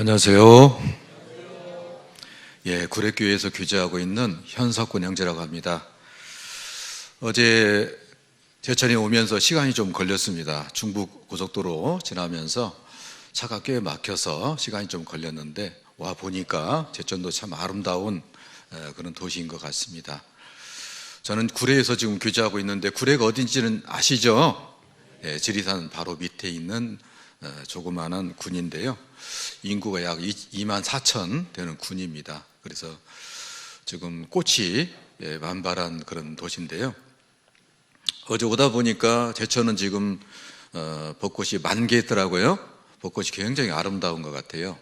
안녕하세요. 구례교회에서 교제하고 있는 현석군 형제라고 합니다. 어제 제천에 오면서 시간이 좀 걸렸습니다. 중부 고속도로 지나면서 차가 꽤 막혀서 시간이 좀 걸렸는데 와 보니까 제천도 참 아름다운 그런 도시인 것 같습니다. 저는 구례에서 지금 교제하고 있는데 구례가 어딘지는 아시죠? 지리산 바로 밑에 있는 조그마한 군인데요. 인구가 약 2만 4천 되는 군입니다. 그래서 지금 꽃이 만발한 그런 도시인데요. 어제 오다 보니까 제천은 지금 벚꽃이 만개했더라고요. 벚꽃이 굉장히 아름다운 것 같아요.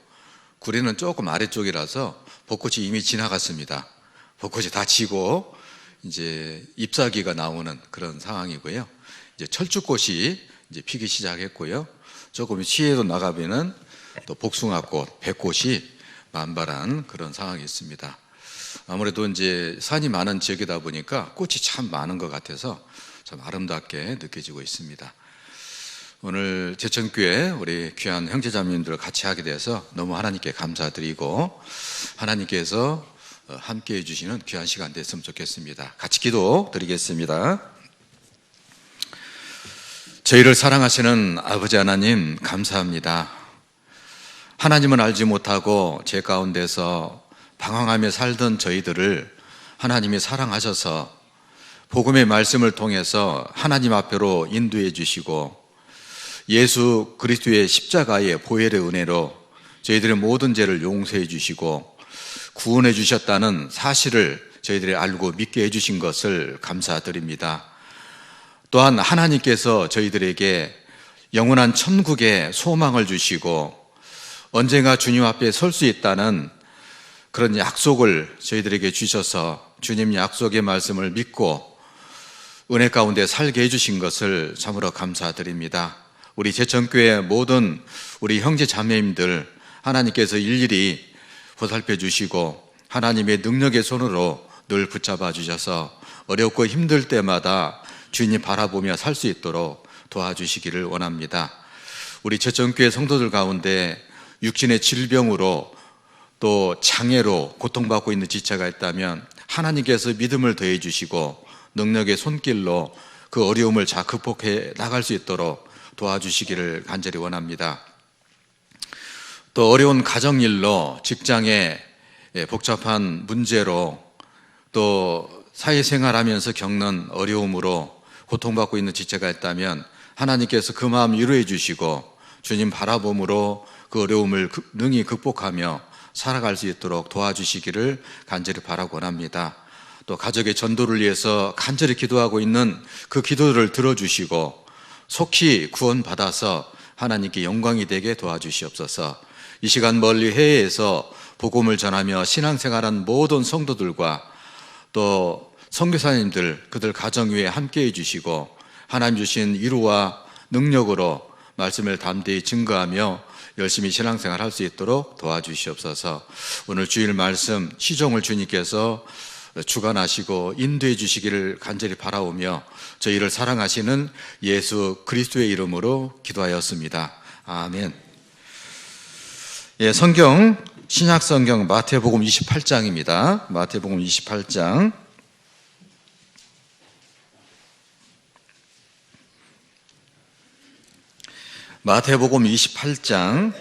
구례는 조금 아래쪽이라서 벚꽃이 이미 지나갔습니다. 벚꽃이 다 지고 이제 잎사귀가 나오는 그런 상황이고요. 이제 철쭉꽃이 이제 피기 시작했고요. 조금 시에도 나가면은 또 복숭아꽃, 백꽃이 만발한 그런 상황이 있습니다. 아무래도 이제 산이 많은 지역이다 보니까 꽃이 참 많은 것 같아서 참 아름답게 느껴지고 있습니다. 오늘 제천교회 우리 귀한 형제자매님들 같이 하게 돼서 너무 하나님께 감사드리고 하나님께서 함께 해주시는 귀한 시간 됐으면 좋겠습니다. 같이 기도 드리겠습니다. 저희를 사랑하시는 아버지 하나님 감사합니다. 하나님은 알지 못하고 죄 가운데서 방황하며 살던 저희들을 하나님이 사랑하셔서 복음의 말씀을 통해서 하나님 앞으로 인도해 주시고 예수 그리스도의 십자가의 보혈의 은혜로 저희들의 모든 죄를 용서해 주시고 구원해 주셨다는 사실을 저희들이 알고 믿게 해 주신 것을 감사드립니다. 또한 하나님께서 저희들에게 영원한 천국의 소망을 주시고 언젠가 주님 앞에 설 수 있다는 그런 약속을 저희들에게 주셔서 주님 약속의 말씀을 믿고 은혜 가운데 살게 해주신 것을 참으로 감사드립니다. 우리 제천교회 모든 우리 형제 자매님들 하나님께서 일일이 보살펴 주시고 하나님의 능력의 손으로 늘 붙잡아 주셔서 어렵고 힘들 때마다 주님 바라보며 살 수 있도록 도와주시기를 원합니다. 우리 제천교회 성도들 가운데 육신의 질병으로 또 장애로 고통받고 있는 지체가 있다면 하나님께서 믿음을 더해 주시고 능력의 손길로 그 어려움을 잘 극복해 나갈 수 있도록 도와주시기를 간절히 원합니다. 또 어려운 가정일로 직장의 복잡한 문제로 또 사회생활하면서 겪는 어려움으로 고통받고 있는 지체가 있다면 하나님께서 그 마음 위로해 주시고 주님 바라봄으로 그 어려움을 능히 극복하며 살아갈 수 있도록 도와주시기를 간절히 바라고 원합니다. 또 가족의 전도를 위해서 간절히 기도하고 있는 그 기도를 들어주시고 속히 구원받아서 하나님께 영광이 되게 도와주시옵소서. 이 시간 멀리 해외에서 복음을 전하며 신앙생활한 모든 성도들과 또 선교사님들 그들 가정 위에 함께해 주시고 하나님 주신 위로와 능력으로 말씀을 담대히 증거하며 열심히 신앙생활 할 수 있도록 도와주시옵소서. 오늘 주일 말씀 시종을 주님께서 주관하시고 인도해 주시기를 간절히 바라오며 저희를 사랑하시는 예수 그리스도의 이름으로 기도하였습니다. 아멘. 성경 신약 성경 마태복음 28장입니다. 마태복음 28장 마태복음 28장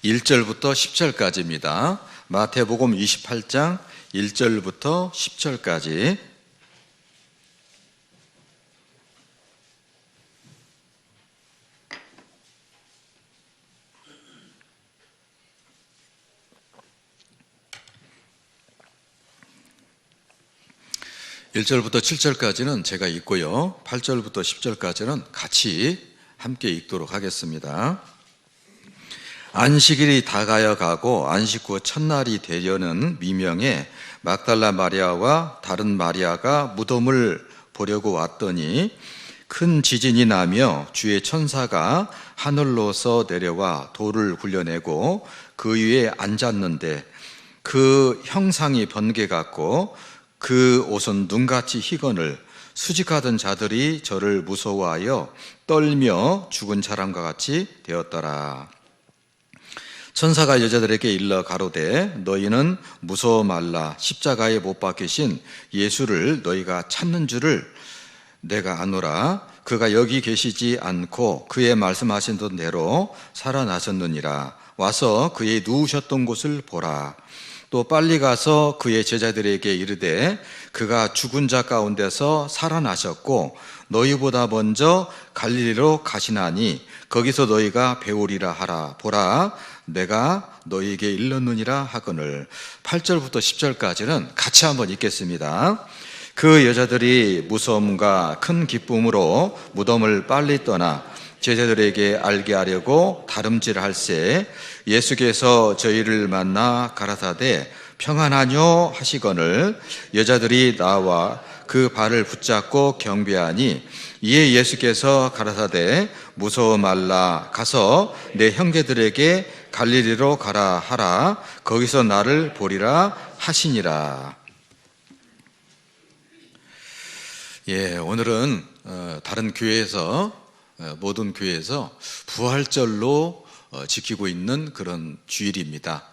1절부터 10절까지입니다. 마태복음 28장 1절부터 10절까지. (1절부터) (7절까지는) 제가 읽고요, (8절부터) (10절까지는) 같이 함께 읽도록 하겠습니다. 안식일이 다가여 가고 안식 후 첫날이 되려는 미명에 막달라 마리아와 다른 마리아가 무덤을 보려고 왔더니 큰 지진이 나며 주의 천사가 하늘로서 내려와 돌을 굴려내고 그 위에 앉았는데 그 형상이 번개 같고 그 옷은 눈같이 희건을 수직하던 자들이 저를 무서워하여 떨며 죽은 사람과 같이 되었더라. 천사가 여자들에게 일러 가로되 너희는 무서워 말라. 십자가에 못 박히신 예수를 너희가 찾는 줄을 내가 아노라. 그가 여기 계시지 않고 그의 말씀하신 대로 살아나셨느니라. 와서 그의 누우셨던 곳을 보라. 또 빨리 가서 그의 제자들에게 이르되 그가 죽은 자 가운데서 살아나셨고 너희보다 먼저 갈릴리로 가시나니 거기서 너희가 배우리라 하라. 보라, 내가 너희에게 일렀느니라 하거늘. 8절부터 10절까지는 같이 한번 읽겠습니다. 그 여자들이 무서움과 큰 기쁨으로 무덤을 빨리 떠나 제자들에게 알게 하려고 다름질할새 예수께서 저희를 만나 가라사대 평안하뇨 하시거늘. 여자들이 나와 그 발을 붙잡고 경배하니 이에 예수께서 가라사대 무서워 말라. 가서 내 형제들에게 갈릴리로 가라 하라. 거기서 나를 보리라 하시니라. 오늘은 다른 교회에서 모든 교회에서 부활절로 지키고 있는 그런 주일입니다.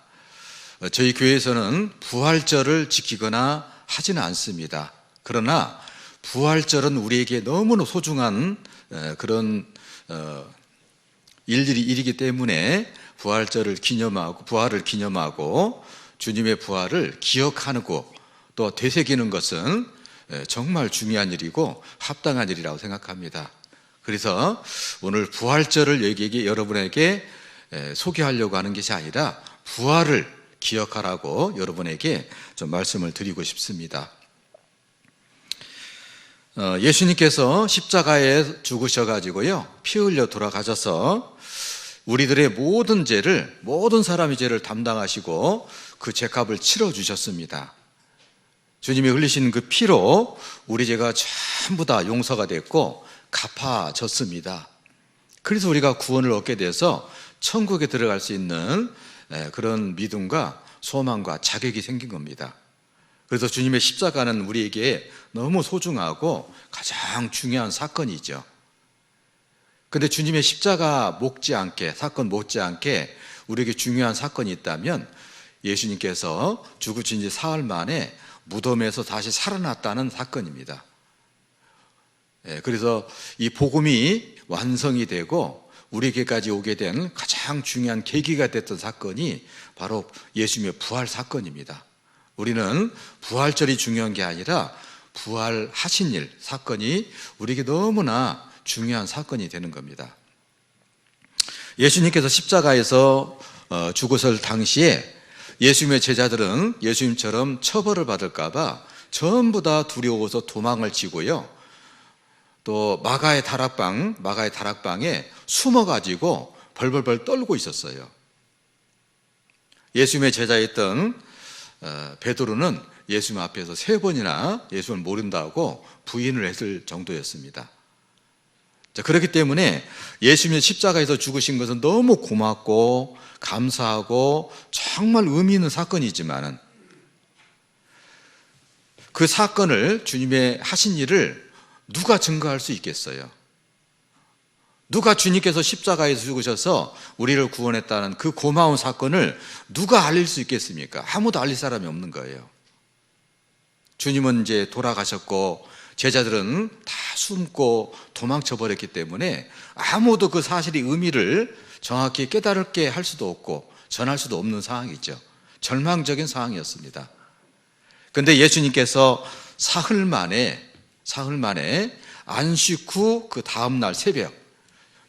저희 교회에서는 부활절을 지키거나 하지는 않습니다. 그러나 부활절은 우리에게 너무나 소중한 그런 일이기 때문에 부활절을 기념하고 부활을 기념하고 주님의 부활을 기억하고 또 되새기는 것은 정말 중요한 일이고 합당한 일이라고 생각합니다. 그래서 오늘 부활절을 여러분에게 소개하려고 하는 것이 아니라 부활을 기억하라고 여러분에게 좀 말씀을 드리고 싶습니다. 예수님께서 십자가에 죽으셔가지고요, 피 흘려 돌아가셔서 우리들의 모든 죄를, 모든 사람의 죄를 담당하시고 그 죄값을 치러주셨습니다. 주님이 흘리신 그 피로 우리 죄가 전부 다 용서가 됐고 갚아졌습니다. 그래서 우리가 구원을 얻게 돼서 천국에 들어갈 수 있는 그런 믿음과 소망과 자격이 생긴 겁니다. 그래서 주님의 십자가는 우리에게 너무 소중하고 가장 중요한 사건이죠. 그런데 주님의 십자가 사건 못지않게 우리에게 중요한 사건이 있다면 예수님께서 죽으신 지 사흘 만에 무덤에서 다시 살아났다는 사건입니다. 그래서 이 복음이 완성이 되고 우리에게까지 오게 된 가장 중요한 계기가 됐던 사건이 바로 예수님의 부활 사건입니다. 우리는 부활절이 중요한 게 아니라 부활하신 일, 사건이 우리에게 너무나 중요한 사건이 되는 겁니다. 예수님께서 십자가에서 죽으실 당시에 예수님의 제자들은 예수님처럼 처벌을 받을까 봐 전부 다 두려워서 도망을 치고요, 또 마가의 다락방에 숨어가지고 벌벌벌 떨고 있었어요. 예수님의 제자였던 베드로는 예수님 앞에서 3번이나 예수님을 모른다고 부인을 했을 정도였습니다. 그렇기 때문에 예수님의 십자가에서 죽으신 것은 너무 고맙고 감사하고 정말 의미 있는 사건이지만 그 사건을, 주님의 하신 일을 누가 증거할 수 있겠어요? 누가 주님께서 십자가에서 죽으셔서 우리를 구원했다는 그 고마운 사건을 누가 알릴 수 있겠습니까? 아무도 알릴 사람이 없는 거예요. 주님은 이제 돌아가셨고 제자들은 다 숨고 도망쳐 버렸기 때문에 아무도 그 사실의 의미를 정확히 깨달게 할 수도 없고 전할 수도 없는 상황이죠. 절망적인 상황이었습니다. 그런데 예수님께서 사흘 만에 안식 후 그 다음날 새벽,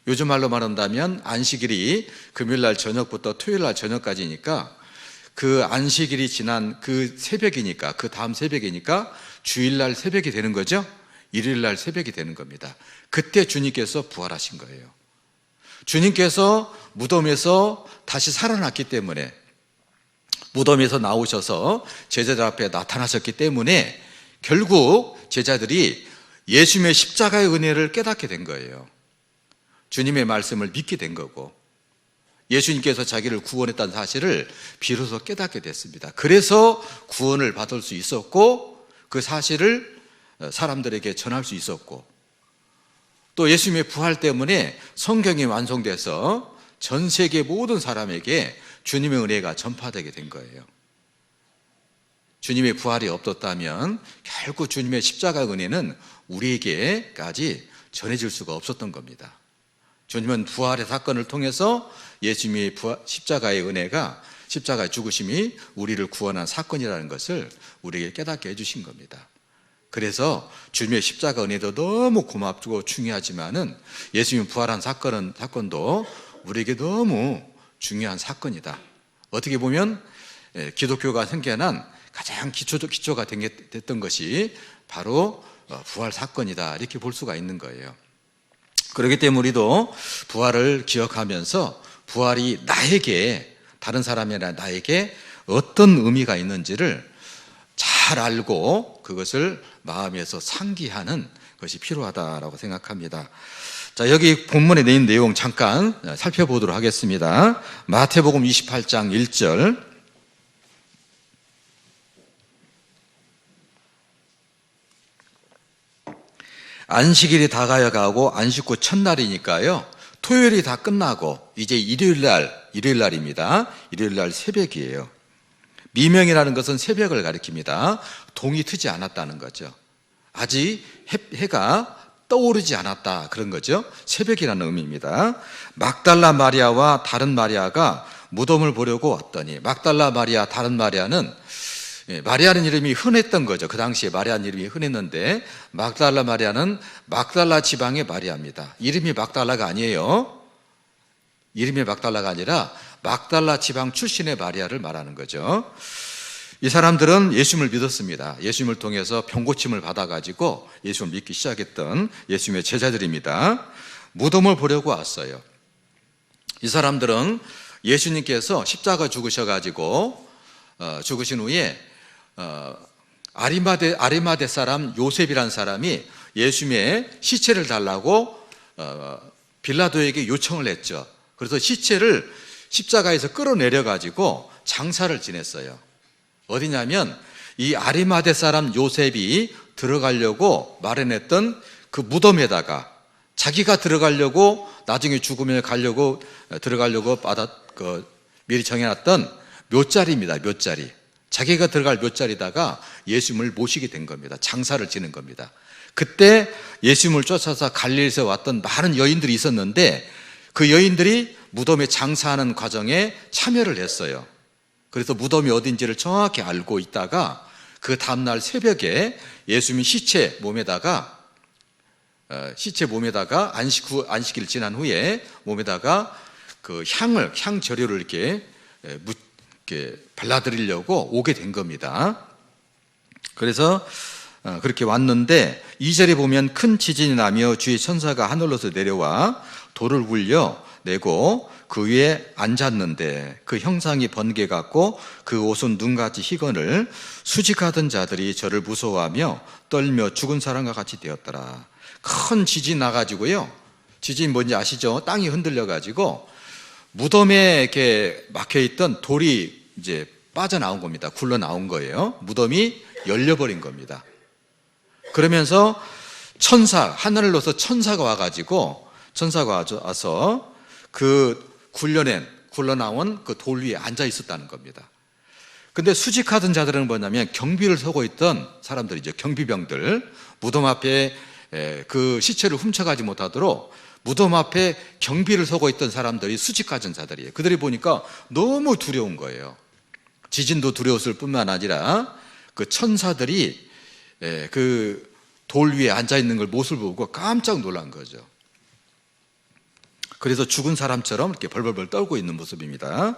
요즘 말로 말한다면 안식일이 금요일날 저녁부터 토요일날 저녁까지니까 그 안식일이 지난 그 새벽이니까, 그 다음 새벽이니까 주일날 새벽이 되는 거죠. 일요일날 새벽이 되는 겁니다. 그때 주님께서 부활하신 거예요. 주님께서 무덤에서 다시 살아났기 때문에, 무덤에서 나오셔서 제자들 앞에 나타나셨기 때문에 결국 제자들이 예수님의 십자가의 은혜를 깨닫게 된 거예요. 주님의 말씀을 믿게 된 거고 예수님께서 자기를 구원했다는 사실을 비로소 깨닫게 됐습니다. 그래서 구원을 받을 수 있었고 그 사실을 사람들에게 전할 수 있었고, 또 예수님의 부활 때문에 성경이 완성돼서 전 세계 모든 사람에게 주님의 은혜가 전파되게 된 거예요. 주님의 부활이 없었다면 결국 주님의 십자가 은혜는 우리에게까지 전해질 수가 없었던 겁니다. 주님은 부활의 사건을 통해서 예수님의 십자가의 은혜가, 십자가의 죽으심이 우리를 구원한 사건이라는 것을 우리에게 깨닫게 해주신 겁니다. 그래서 주님의 십자가 은혜도 너무 고맙고 중요하지만은 예수님 부활한 사건도 우리에게 너무 중요한 사건이다. 어떻게 보면 기독교가 생겨난 가장 기초가 됐던 것이 바로 부활 사건이다, 이렇게 볼 수가 있는 거예요. 그렇기 때문에 우리도 부활을 기억하면서 부활이 나에게, 다른 사람이 아니라 나에게 어떤 의미가 있는지를 잘 알고 그것을 마음에서 상기하는 것이 필요하다라고 생각합니다. 자, 여기 본문에 내인 내용 잠깐 살펴보도록 하겠습니다. 마태복음 28장 1절. 안식일이 다가야 가고 안식 후 첫날이니까요, 토요일이 다 끝나고 이제 일요일 날입니다. 일요일 날 새벽이에요. 미명이라는 것은 새벽을 가리킵니다. 동이 트지 않았다는 거죠. 아직 해가 떠오르지 않았다, 그런 거죠. 새벽이라는 의미입니다. 막달라 마리아와 다른 마리아가 무덤을 보려고 왔더니, 막달라 마리아, 다른 마리아는, 마리아는 이름이 흔했던 거죠. 그 당시에 마리아는 이름이 흔했는데, 막달라 마리아는 막달라 지방의 마리아입니다. 이름이 막달라가 아니에요. 이름이 막달라가 아니라 막달라 지방 출신의 마리아를 말하는 거죠. 이 사람들은 예수님을 믿었습니다. 예수님을 통해서 병고침을 받아가지고 예수님을 믿기 시작했던 예수님의 제자들입니다. 무덤을 보려고 왔어요. 이 사람들은 예수님께서 십자가 죽으셔가지고 죽으신 후에 아리마대 사람 요셉이라는 사람이 예수님의 시체를 달라고 빌라도에게 요청을 했죠. 그래서 시체를 십자가에서 끌어내려가지고 장사를 지냈어요. 어디냐면 이 아리마대 사람 요셉이 들어가려고 마련했던 그 무덤에다가, 자기가 들어가려고, 나중에 죽으면 들어가려고 미리 정해놨던 묘자리입니다. 묘자리. 자기가 들어갈 묘자리다가 예수님을 모시게 된 겁니다. 장사를 지는 겁니다. 그때 예수님을 쫓아서 갈릴리에서 왔던 많은 여인들이 있었는데, 그 여인들이 무덤에 장사하는 과정에 참여를 했어요. 그래서 무덤이 어딘지를 정확히 알고 있다가 그 다음날 새벽에 예수님이 시체 몸에다가 안식일 지난 후에 몸에다가 그 향 재료를 이렇게 발라드리려고 오게 된 겁니다. 그래서 그렇게 왔는데 2절에 보면 큰 지진이 나며 주의 천사가 하늘로서 내려와 돌을 굴려 내고 그 위에 앉았는데 그 형상이 번개 같고 그 옷은 눈같이 희건을 수직하던 자들이 저를 무서워하며 떨며 죽은 사람과 같이 되었더라. 큰 지진 나가지고요. 지진 뭔지 아시죠? 땅이 흔들려가지고 무덤에 이렇게 막혀있던 돌이 이제 빠져나온 겁니다. 굴러 나온 거예요. 무덤이 열려버린 겁니다. 그러면서 하늘로서 천사가 와서 그 굴러 나온 그 돌 위에 앉아 있었다는 겁니다. 근데 수직하던 자들은 뭐냐면 경비를 서고 있던 사람들이죠. 경비병들. 무덤 앞에 그 시체를 훔쳐가지 못하도록 무덤 앞에 경비를 서고 있던 사람들이 수직하던 자들이에요. 그들이 보니까 너무 두려운 거예요. 지진도 두려웠을 뿐만 아니라 그 천사들이 그 돌 위에 앉아 있는 걸 모습을 보고 깜짝 놀란 거죠. 그래서 죽은 사람처럼 이렇게 벌벌벌 떨고 있는 모습입니다.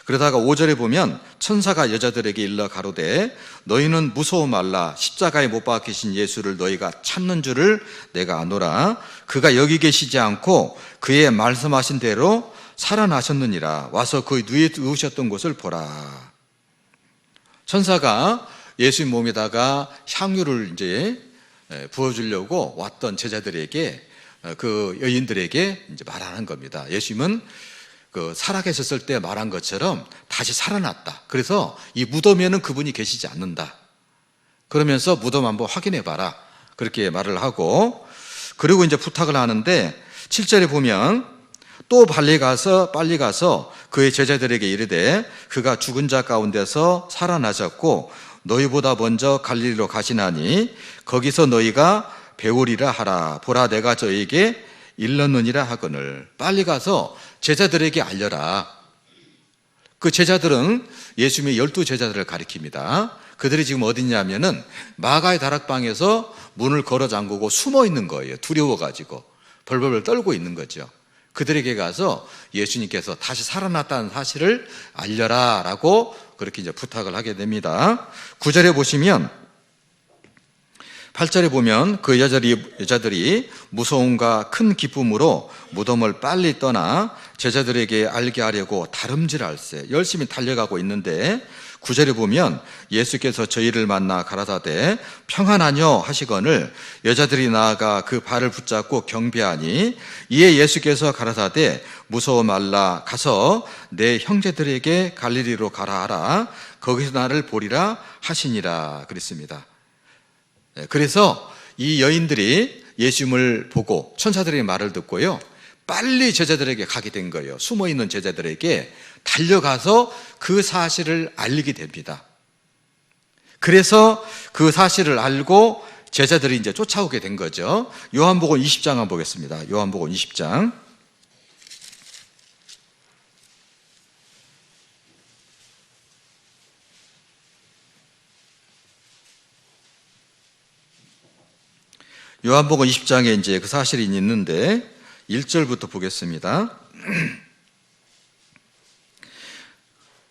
그러다가 5절에 보면 천사가 여자들에게 일러 가로되 너희는 무서워 말라. 십자가에 못 박히신 예수를 너희가 찾는 줄을 내가 아노라. 그가 여기 계시지 않고 그의 말씀하신 대로 살아나셨느니라. 와서 그 누우셨던 곳을 보라. 천사가 예수님 몸에다가 향유를 이제 부어주려고 왔던 제자들에게, 그 여인들에게 이제 말하는 겁니다. 예수님은 그 살아계셨을 때 말한 것처럼 다시 살아났다. 그래서 이 무덤에는 그분이 계시지 않는다. 그러면서 무덤 한번 확인해 봐라. 그렇게 말을 하고, 그리고 이제 부탁을 하는데 7절에 보면 또 빨리 가서 그의 제자들에게 이르되 그가 죽은 자 가운데서 살아나셨고 너희보다 먼저 갈릴리로 가시나니 거기서 너희가 배우리라 하라. 보라, 내가 저에게 일렀느니라 하거늘. 빨리 가서 제자들에게 알려라. 그 제자들은 예수님의 12제자들을 가리킵니다. 그들이 지금 어딨냐면은 마가의 다락방에서 문을 걸어 잠그고 숨어 있는 거예요. 두려워가지고 벌벌 떨고 있는 거죠. 그들에게 가서 예수님께서 다시 살아났다는 사실을 알려라 라고 그렇게 이제 부탁을 하게 됩니다. 9절에 보시면 8절에 보면 그 여자들이 무서움과 큰 기쁨으로 무덤을 빨리 떠나 제자들에게 알게 하려고 다름질할세 열심히 달려가고 있는데 9절에 보면 예수께서 저희를 만나 가라사대 평안하뇨 하시거늘 여자들이 나아가 그 발을 붙잡고 경배하니 이에 예수께서 가라사대 무서워 말라 가서 내 형제들에게 갈릴리로 가라 하라 거기서 나를 보리라 하시니라 그랬습니다. 그래서 이 여인들이 예수님을 보고 천사들의 말을 듣고요 빨리 제자들에게 가게 된 거예요. 숨어있는 제자들에게 달려가서 그 사실을 알리게 됩니다. 그래서 그 사실을 알고 제자들이 이제 쫓아오게 된 거죠. 요한복음 20장 한번 보겠습니다. 요한복음 20장. 요한복음 20장에 이제 그 사실이 있는데 1절부터 보겠습니다.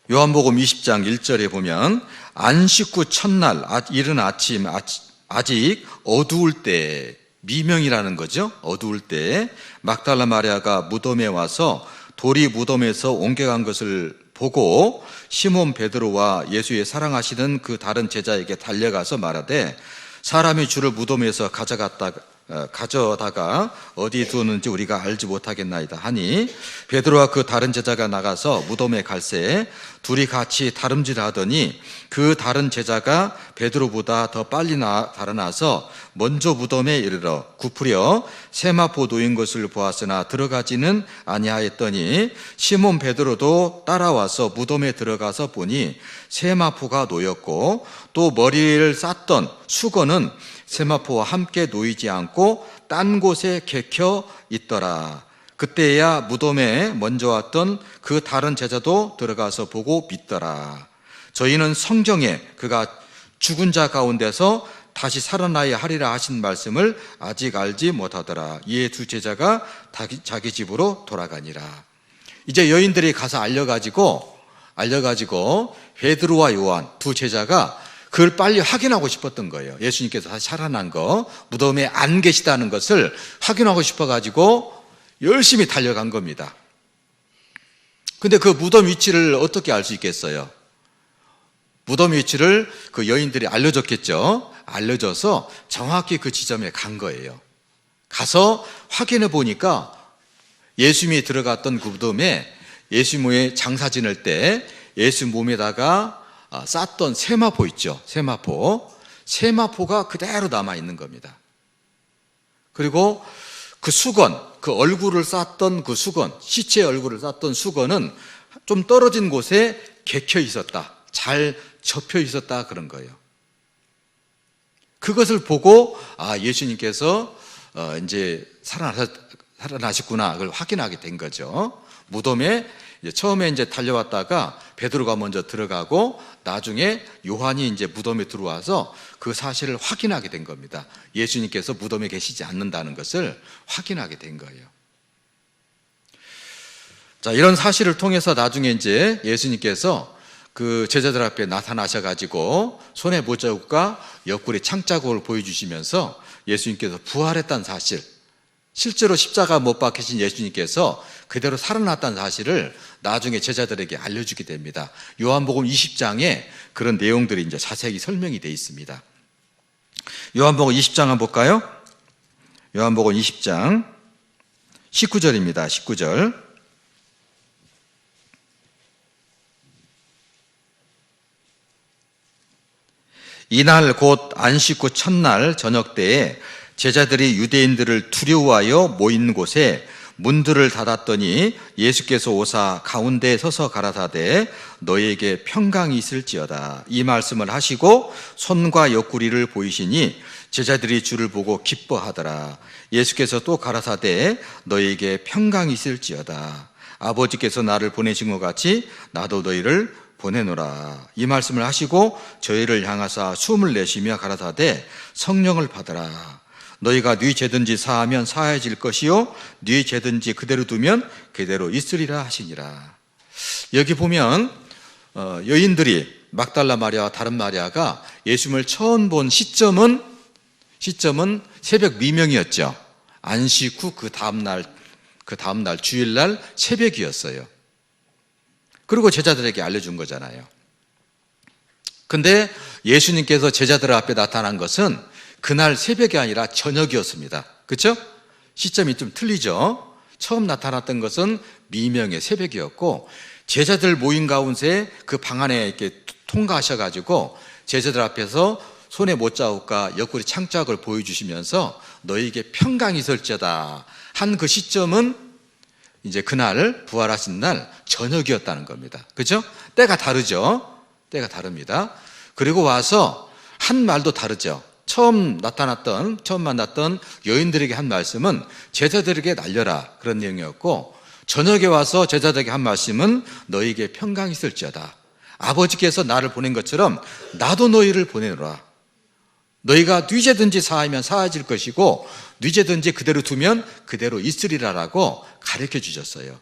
요한복음 20장 1절에 보면 안식 후 첫날 이른 아침 아직 어두울 때 미명이라는 거죠. 어두울 때 막달라 마리아가 무덤에 와서 돌이 무덤에서 옮겨간 것을 보고 시몬 베드로와 예수의 사랑하시는 그 다른 제자에게 달려가서 말하되 사람이 주를 무덤에서 가져다가 어디에 두었는지 우리가 알지 못하겠나이다 하니 베드로와 그 다른 제자가 나가서 무덤에 갈새 둘이 같이 다름질하더니 그 다른 제자가 베드로보다 더 빨리 달아나서 먼저 무덤에 이르러 굽으려 세마포 놓인 것을 보았으나 들어가지는 아니하였더니 시몬 베드로도 따라와서 무덤에 들어가서 보니 세마포가 놓였고 또 머리를 쌌던 수건은 세마포와 함께 놓이지 않고 딴 곳에 개켜 있더라. 그때야 무덤에 먼저 왔던 그 다른 제자도 들어가서 보고 믿더라. 저희는 성경에 그가 죽은 자 가운데서 다시 살아나야 하리라 하신 말씀을 아직 알지 못하더라. 이에 두 제자가 자기 집으로 돌아가니라. 이제 여인들이 가서 알려가지고 베드로와 요한 두 제자가 그걸 빨리 확인하고 싶었던 거예요. 예수님께서 다시 살아난 거, 무덤에 안 계시다는 것을 확인하고 싶어가지고 열심히 달려간 겁니다. 근데 그 무덤 위치를 어떻게 알 수 있겠어요? 무덤 위치를 그 여인들이 알려줬겠죠. 알려줘서 정확히 그 지점에 간 거예요. 가서 확인해 보니까 예수님이 들어갔던 그 무덤에 예수님의 장사 지낼 때 예수 몸에다가 쌌던 세마포 있죠. 세마포가 그대로 남아있는 겁니다. 그리고 그 수건, 그 얼굴을 쌌던 그 수건, 시체의 얼굴을 쌌던 수건은 좀 떨어진 곳에 개켜 있었다. 잘 접혀 있었다. 그런 거예요. 그것을 보고, 예수님께서 이제 살아나셨구나. 그걸 확인하게 된 거죠. 무덤에 처음에 이제 달려왔다가 베드로가 먼저 들어가고 나중에 요한이 이제 무덤에 들어와서 그 사실을 확인하게 된 겁니다. 예수님께서 무덤에 계시지 않는다는 것을 확인하게 된 거예요. 자, 이런 사실을 통해서 나중에 이제 예수님께서 그 제자들 앞에 나타나셔가지고 손에 못자국과 옆구리 창자국을 보여주시면서 예수님께서 부활했다는 사실, 실제로 십자가 못 박히신 예수님께서 그대로 살아났다는 사실을 나중에 제자들에게 알려주게 됩니다. 요한복음 20장에 그런 내용들이 이제 자세히 설명이 되어 있습니다. 요한복음 20장 한번 볼까요? 요한복음 20장 19절입니다. 19절. 이날 곧 안식 후 첫날 저녁 때에 제자들이 유대인들을 두려워하여 모인 곳에 문들을 닫았더니 예수께서 오사 가운데에 서서 가라사대 너희에게 평강이 있을지어다. 이 말씀을 하시고 손과 옆구리를 보이시니 제자들이 주를 보고 기뻐하더라. 예수께서 또 가라사대 너희에게 평강이 있을지어다. 아버지께서 나를 보내신 것 같이 나도 너희를 보내노라. 이 말씀을 하시고 저희를 향하사 숨을 내쉬며 가라사대 성령을 받으라. 너희가 네 죄든지 사하면 사해질 것이요 네 죄든지 그대로 두면 그대로 있으리라 하시니라. 여기 보면 여인들이 막달라 마리아와 다른 마리아가 예수님을 처음 본 시점은 새벽 미명이었죠. 안식 후 그 다음날 주일날 새벽이었어요. 그리고 제자들에게 알려준 거잖아요. 근데 예수님께서 제자들 앞에 나타난 것은 그날 새벽이 아니라 저녁이었습니다. 그렇죠? 시점이 좀 틀리죠. 처음 나타났던 것은 미명의 새벽이었고 제자들 모인 가운데 그 방 안에 이렇게 통과하셔가지고 제자들 앞에서 손에 못자국과 옆구리 창자국을 보여주시면서 너희에게 평강이 있을지어다 한 그 시점은 이제 그날 부활하신 날 저녁이었다는 겁니다. 그렇죠? 때가 다르죠. 때가 다릅니다. 그리고 와서 한 말도 다르죠. 처음 만났던 여인들에게 한 말씀은 제자들에게 날려라 그런 내용이었고 저녁에 와서 제자들에게 한 말씀은 너희에게 평강이 있을지어다. 아버지께서 나를 보낸 것처럼 나도 너희를 보내노라. 너희가 네 죄든지 사하면 사해질 것이고 네 죄든지 그대로 두면 그대로 있으리라라고 가르쳐 주셨어요.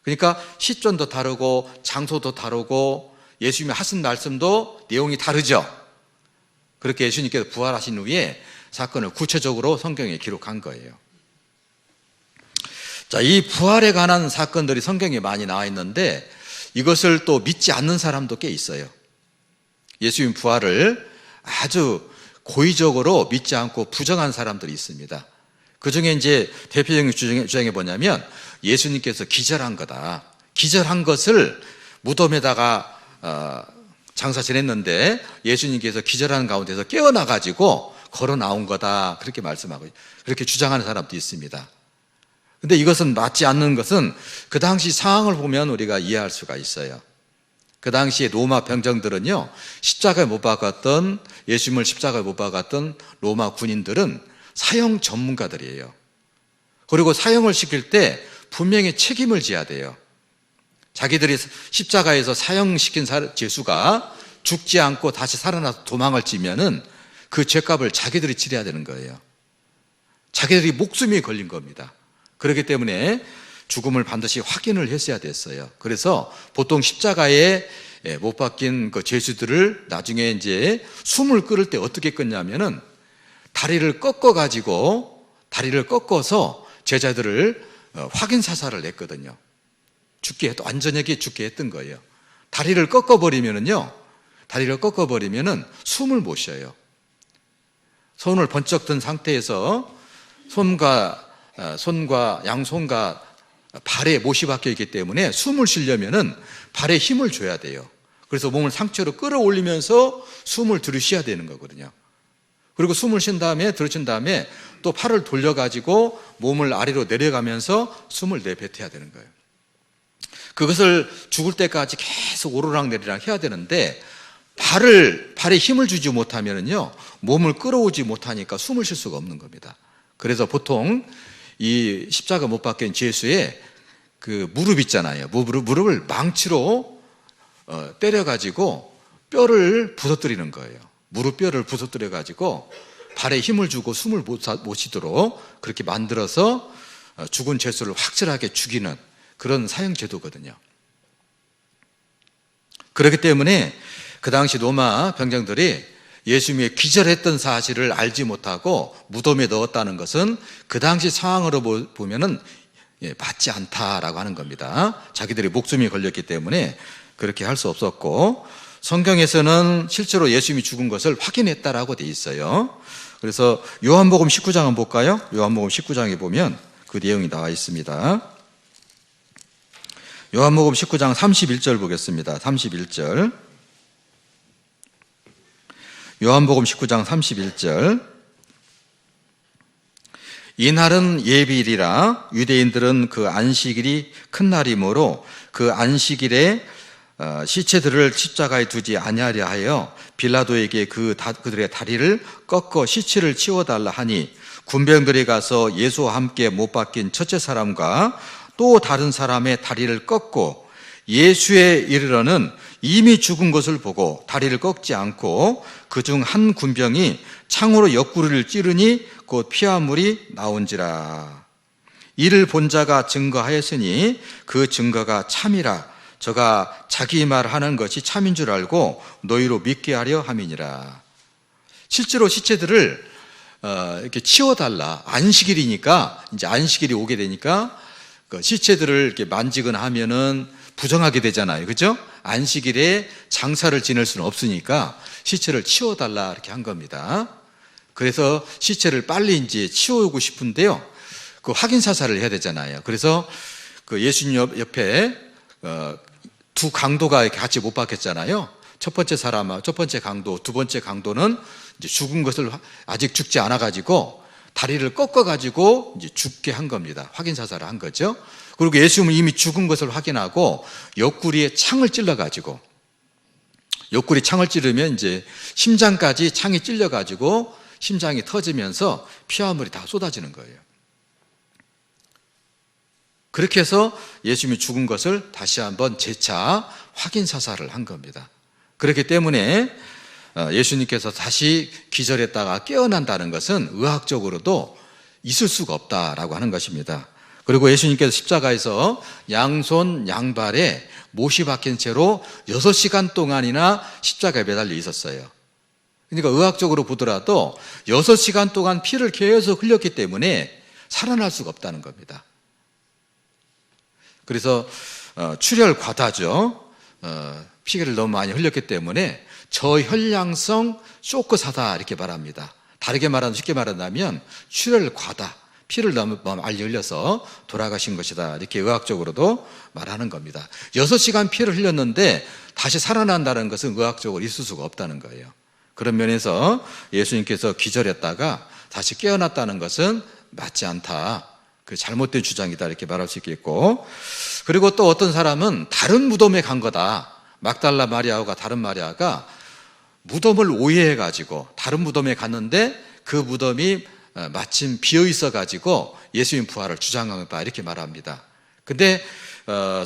그러니까 시점도 다르고 장소도 다르고 예수님이 하신 말씀도 내용이 다르죠. 그렇게 예수님께서 부활하신 후에 사건을 구체적으로 성경에 기록한 거예요. 자, 이 부활에 관한 사건들이 성경에 많이 나와 있는데 이것을 또 믿지 않는 사람도 꽤 있어요. 예수님 부활을 아주 고의적으로 믿지 않고 부정한 사람들이 있습니다. 그 중에 이제 대표적인 주장이 뭐냐면 예수님께서 기절한 거다. 기절한 것을 무덤에다가 장사 지냈는데 예수님께서 기절하는 가운데서 깨어나가지고 걸어 나온 거다. 그렇게 말씀하고 그렇게 주장하는 사람도 있습니다. 근데 이것은 맞지 않는 것은 그 당시 상황을 보면 우리가 이해할 수가 있어요. 그 당시에 로마 병정들은요, 십자가에 못 박았던, 예수님을 십자가에 못 박았던 로마 군인들은 사형 전문가들이에요. 그리고 사형을 시킬 때 분명히 책임을 져야 돼요. 자기들이 십자가에서 사형시킨 죄수가 죽지 않고 다시 살아나서 도망을 치면은 그 죄값을 자기들이 치러야 되는 거예요. 자기들이 목숨이 걸린 겁니다. 그렇기 때문에 죽음을 반드시 확인을 했어야 됐어요. 그래서 보통 십자가에 못 박힌 그 죄수들을 나중에 이제 숨을 끊을 때 어떻게 끊냐면은 다리를 꺾어서 제자들을 확인 사살을 냈거든요. 완전하게 죽게 했던 거예요. 다리를 꺾어버리면은 숨을 못 쉬어요. 손을 번쩍 든 상태에서 양손과 발에 못이 박혀 있기 때문에 숨을 쉬려면은 발에 힘을 줘야 돼요. 그래서 몸을 상체로 끌어올리면서 숨을 들이쉬어야 되는 거거든요. 그리고 숨을 들이쉰 다음에 또 팔을 돌려가지고 몸을 아래로 내려가면서 숨을 내뱉어야 되는 거예요. 그것을 죽을 때까지 계속 오르락내리락 해야 되는데 발에 힘을 주지 못하면은요, 몸을 끌어오지 못하니까 숨을 쉴 수가 없는 겁니다. 그래서 보통 이 십자가 못 박힌 죄수의 그 무릎 있잖아요. 무릎을 망치로 때려가지고 뼈를 부서뜨리는 거예요. 무릎뼈를 부서뜨려가지고 발에 힘을 주고 숨을 못 쉬도록 그렇게 만들어서 죽은 죄수를 확실하게 죽이는 그런 사형제도거든요. 그렇기 때문에 그 당시 로마 병정들이 예수님이 기절했던 사실을 알지 못하고 무덤에 넣었다는 것은 그 당시 상황으로 보면은 맞지 않다라고 하는 겁니다. 자기들이 목숨이 걸렸기 때문에 그렇게 할 수 없었고, 성경에서는 실제로 예수님이 죽은 것을 확인했다라고 돼 있어요. 그래서 요한복음 19장 한번 볼까요? 요한복음 19장에 보면 그 내용이 나와 있습니다. 요한복음 19장 31절 보겠습니다. 31절. 요한복음 19장 31절. 이날은 예비일이라 유대인들은 그 안식일이 큰 날이므로 그 안식일에 시체들을 십자가에 두지 아니하려 하여 빌라도에게 그들의 다리를 꺾어 시체를 치워달라 하니 군병들이 가서 예수와 함께 못 박힌 첫째 사람과 또 다른 사람의 다리를 꺾고 예수에 이르러는 이미 죽은 것을 보고 다리를 꺾지 않고 그중 한 군병이 창으로 옆구리를 찌르니 곧 피아물이 나온지라. 이를 본 자가 증거하였으니 그 증거가 참이라. 저가 자기 말하는 것이 참인 줄 알고 너희로 믿게 하려 함이니라. 실제로 시체들을 이렇게 치워달라. 안식일이니까, 이제 안식일이 오게 되니까 그 시체들을 이렇게 만지거나 하면은 부정하게 되잖아요. 그죠? 안식일에 장사를 지낼 수는 없으니까 시체를 치워달라 이렇게 한 겁니다. 그래서 시체를 빨리 이제 치우고 싶은데요. 그 확인 사살을 해야 되잖아요. 그래서 그 예수님 옆에 두 강도가 이렇게 같이 못 박혔잖아요. 첫 번째 강도, 두 번째 강도는 이제 죽은 것을 아직 죽지 않아 가지고 다리를 꺾어 가지고 이제 죽게 한 겁니다. 확인 사살을 한 거죠. 그리고 예수님은 이미 죽은 것을 확인하고 옆구리에 창을 찔러 가지고, 옆구리 창을 찌르면 이제 심장까지 창이 찔려 가지고 심장이 터지면서 피화물이 다 쏟아지는 거예요. 그렇게 해서 예수님이 죽은 것을 다시 한번 재차 확인 사살을 한 겁니다. 그렇기 때문에 예수님께서 다시 기절했다가 깨어난다는 것은 의학적으로도 있을 수가 없다라고 하는 것입니다. 그리고 예수님께서 십자가에서 양손 양발에 못이 박힌 채로 6시간 동안이나 십자가에 매달려 있었어요. 그러니까 의학적으로 보더라도 6시간 동안 피를 계속 흘렸기 때문에 살아날 수가 없다는 겁니다. 그래서 출혈 과다죠. 피를 너무 많이 흘렸기 때문에 저혈량성 쇼크사다 이렇게 말합니다. 쉽게 말한다면 출혈 과다, 피를 너무 많이 흘려서 돌아가신 것이다 이렇게 의학적으로도 말하는 겁니다. 6시간 피를 흘렸는데 다시 살아난다는 것은 의학적으로 있을 수가 없다는 거예요. 그런 면에서 예수님께서 기절했다가 다시 깨어났다는 것은 맞지 않다, 그 잘못된 주장이다 이렇게 말할 수 있겠고, 그리고 또 어떤 사람은 다른 무덤에 간 거다. 막달라 마리아와 다른 마리아가 무덤을 오해해가지고 다른 무덤에 갔는데 그 무덤이 마침 비어있어가지고 예수님 부활을 주장한 거다 이렇게 말합니다. 근데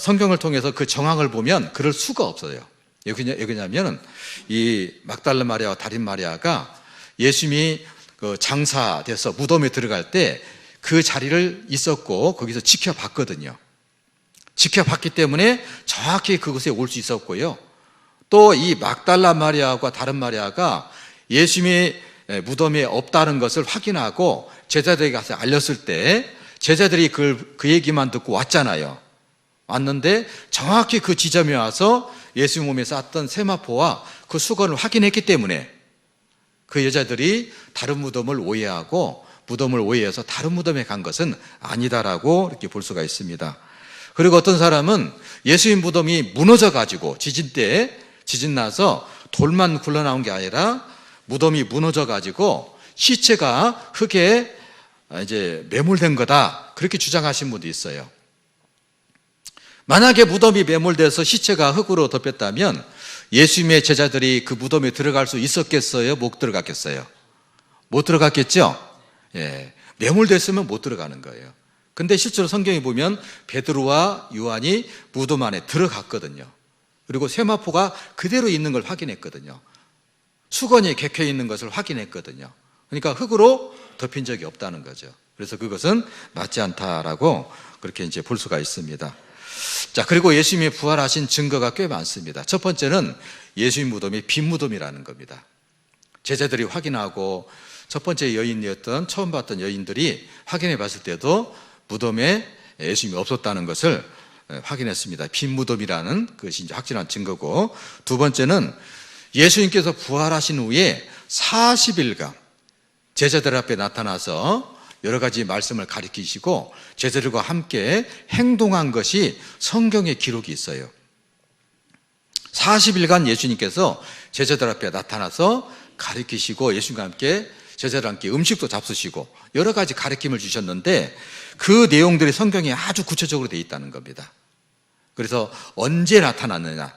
성경을 통해서 그 정황을 보면 그럴 수가 없어요. 왜냐하면 이 막달라 마리아와 다른 마리아가 예수님이 그 장사돼서 무덤에 들어갈 때 그 자리를 있었고 거기서 지켜봤거든요. 지켜봤기 때문에 정확히 그곳에 올 수 있었고요. 또 이 막달라 마리아와 다른 마리아가 예수님이 무덤에 없다는 것을 확인하고 제자들에게 가서 알렸을 때 제자들이 그 얘기만 듣고 왔잖아요. 왔는데 정확히 그 지점에 와서 예수 몸에 쌓았던 세마포와 그 수건을 확인했기 때문에 그 여자들이 다른 무덤을 오해하고 무덤을 오해해서 다른 무덤에 간 것은 아니다라고 이렇게 볼 수가 있습니다. 그리고 어떤 사람은 예수님 무덤이 무너져가지고 지진 나서 돌만 굴러나온 게 아니라 무덤이 무너져가지고 시체가 흙에 이제 매몰된 거다 그렇게 주장하신 분도 있어요. 만약에 무덤이 매몰돼서 시체가 흙으로 덮였다면 예수님의 제자들이 그 무덤에 들어갈 수 있었겠어요? 못 들어갔겠어요? 못 들어갔겠죠? 예, 매몰됐으면 못 들어가는 거예요. 근데 실제로 성경에 보면 베드로와 요한이 무덤 안에 들어갔거든요. 그리고 세마포가 그대로 있는 걸 확인했거든요. 수건이 개켜 있는 것을 확인했거든요. 그러니까 흙으로 덮인 적이 없다는 거죠. 그래서 그것은 맞지 않다라고 그렇게 이제 볼 수가 있습니다. 자, 그리고 예수님이 부활하신 증거가 꽤 많습니다. 첫 번째는 예수님 무덤이 빈 무덤이라는 겁니다. 제자들이 확인하고 첫 번째 여인이었던 처음 봤던 여인들이 확인해 봤을 때도 무덤에 예수님이 없었다는 것을 확인했습니다. 빈 무덤이라는 것이 이제 확실한 증거고, 두 번째는 예수님께서 부활하신 후에 40일간 제자들 앞에 나타나서 여러 가지 말씀을 가르치시고 제자들과 함께 행동한 것이 성경에 기록이 있어요. 40일간 예수님께서 제자들 앞에 나타나서 가르치시고 예수님과 함께 제자들과 함께 음식도 잡수시고 여러 가지 가르침을 주셨는데 그 내용들이 성경에 아주 구체적으로 되어 있다는 겁니다. 그래서 언제 나타났느냐,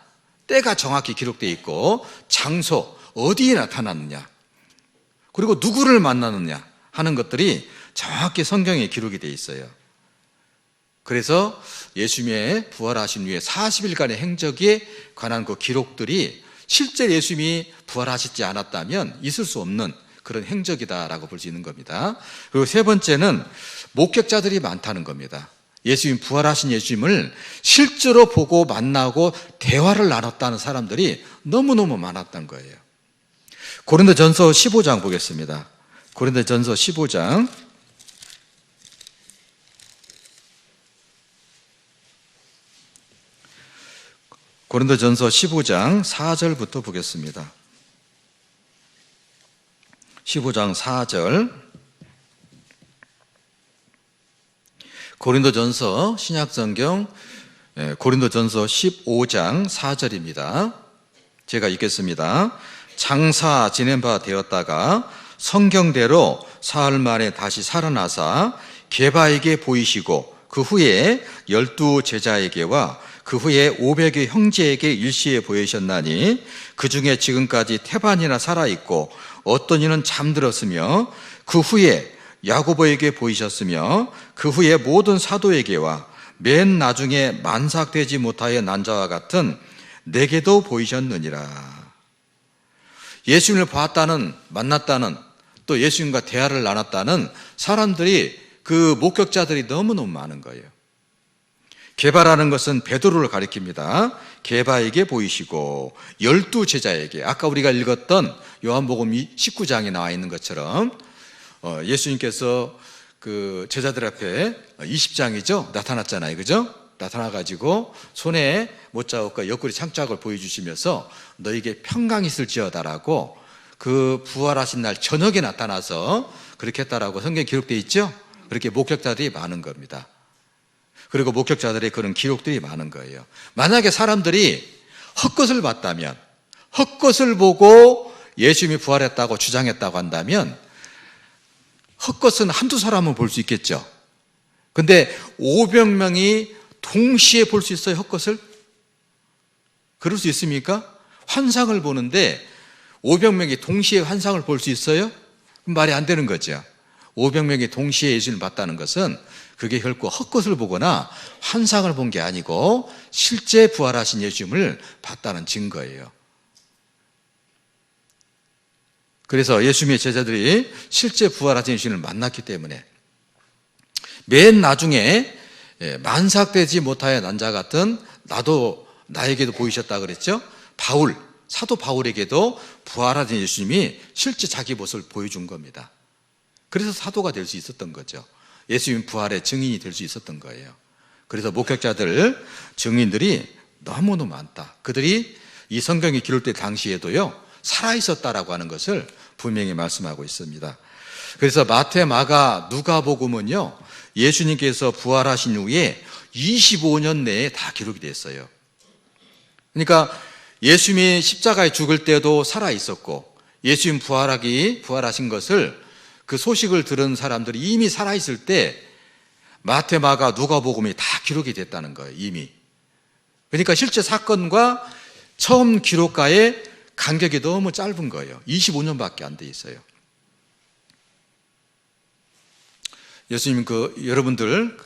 때가 정확히 기록되어 있고 장소, 어디에 나타났느냐, 그리고 누구를 만나느냐 하는 것들이 정확히 성경에 기록이 되어 있어요. 그래서 예수님의 부활하신 후에 40일간의 행적에 관한 그 기록들이 실제 예수님이 부활하시지 않았다면 있을 수 없는 그런 행적이다라고 볼 수 있는 겁니다. 그리고 세 번째는 목격자들이 많다는 겁니다. 예수님, 부활하신 예수님을 실제로 보고 만나고 대화를 나눴다는 사람들이 너무너무 많았던 거예요. 고린도전서 15장 보겠습니다. 고린도전서 15장 고린도전서 15장 4절부터 보겠습니다. 15장 4절, 고린도전서 신약성경 고린도전서 15장 4절입니다. 제가 읽겠습니다. 장사 지낸 바 되었다가 성경대로 사흘 만에 다시 살아나사 게바에게 보이시고 그 후에 12 제자에게와 그 후에 500의 형제에게 일시에 보이셨나니 그 중에 지금까지 태반이나 살아있고 어떤 이는 잠들었으며 그 후에 야고보에게 보이셨으며 그 후에 모든 사도에게와 맨 나중에 만삭되지 못하여 난 자와 같은 내게도 보이셨느니라. 예수님을 봤다는, 만났다는, 또 예수님과 대화를 나눴다는 사람들이, 그 목격자들이 너무너무 많은 거예요. 게바라는 것은 베드로를 가리킵니다. 게바에게 보이시고 12 제자에게, 아까 우리가 읽었던 요한복음 19장에 나와 있는 것처럼 예수님께서 그 제자들 앞에 20장이죠? 나타났잖아요. 그죠? 나타나가지고 손에 못자국과 옆구리 창자국을 보여주시면서 너에게 평강이 있을지어다라고 그 부활하신 날 저녁에 나타나서 그렇게 했다라고 성경에 기록되어 있죠? 그렇게 목격자들이 많은 겁니다. 그리고 목격자들의 그런 기록들이 많은 거예요. 만약에 사람들이 헛것을 봤다면, 헛것을 보고 예수님이 부활했다고 주장했다고 한다면 헛것은 한두 사람은 볼 수 있겠죠. 근데 500명이 동시에 볼 수 있어요, 헛것을? 그럴 수 있습니까? 환상을 보는데 500명이 동시에 환상을 볼 수 있어요? 말이 안 되는 거죠. 500명이 동시에 예수님을 봤다는 것은 그게 결코 헛것을 보거나 환상을 본 게 아니고 실제 부활하신 예수님을 봤다는 증거예요. 그래서 예수님의 제자들이 실제 부활하신 예수님을 만났기 때문에 맨 나중에 만삭되지 못하여 난 자 같은 나에게도 보이셨다 그랬죠. 바울, 사도 바울에게도 부활하신 예수님이 실제 자기 모습을 보여준 겁니다. 그래서 사도가 될 수 있었던 거죠. 예수님 부활의 증인이 될 수 있었던 거예요. 그래서 목격자들, 증인들이 너무너무 많다. 그들이 이 성경이 기록될 당시에도요 살아있었다라고 하는 것을 분명히 말씀하고 있습니다. 그래서 마태, 마가, 누가복음은요 예수님께서 부활하신 후에 25년 내에 다 기록이 됐어요. 그러니까 예수님이 십자가에 죽을 때도 살아있었고 예수님 부활하신 것을, 그 소식을 들은 사람들이 이미 살아있을 때 마태, 마가, 누가복음이 다 기록이 됐다는 거예요, 이미. 그러니까 실제 사건과 처음 기록과의 간격이 너무 짧은 거예요. 25년밖에 안 돼 있어요. 예수님 여러분들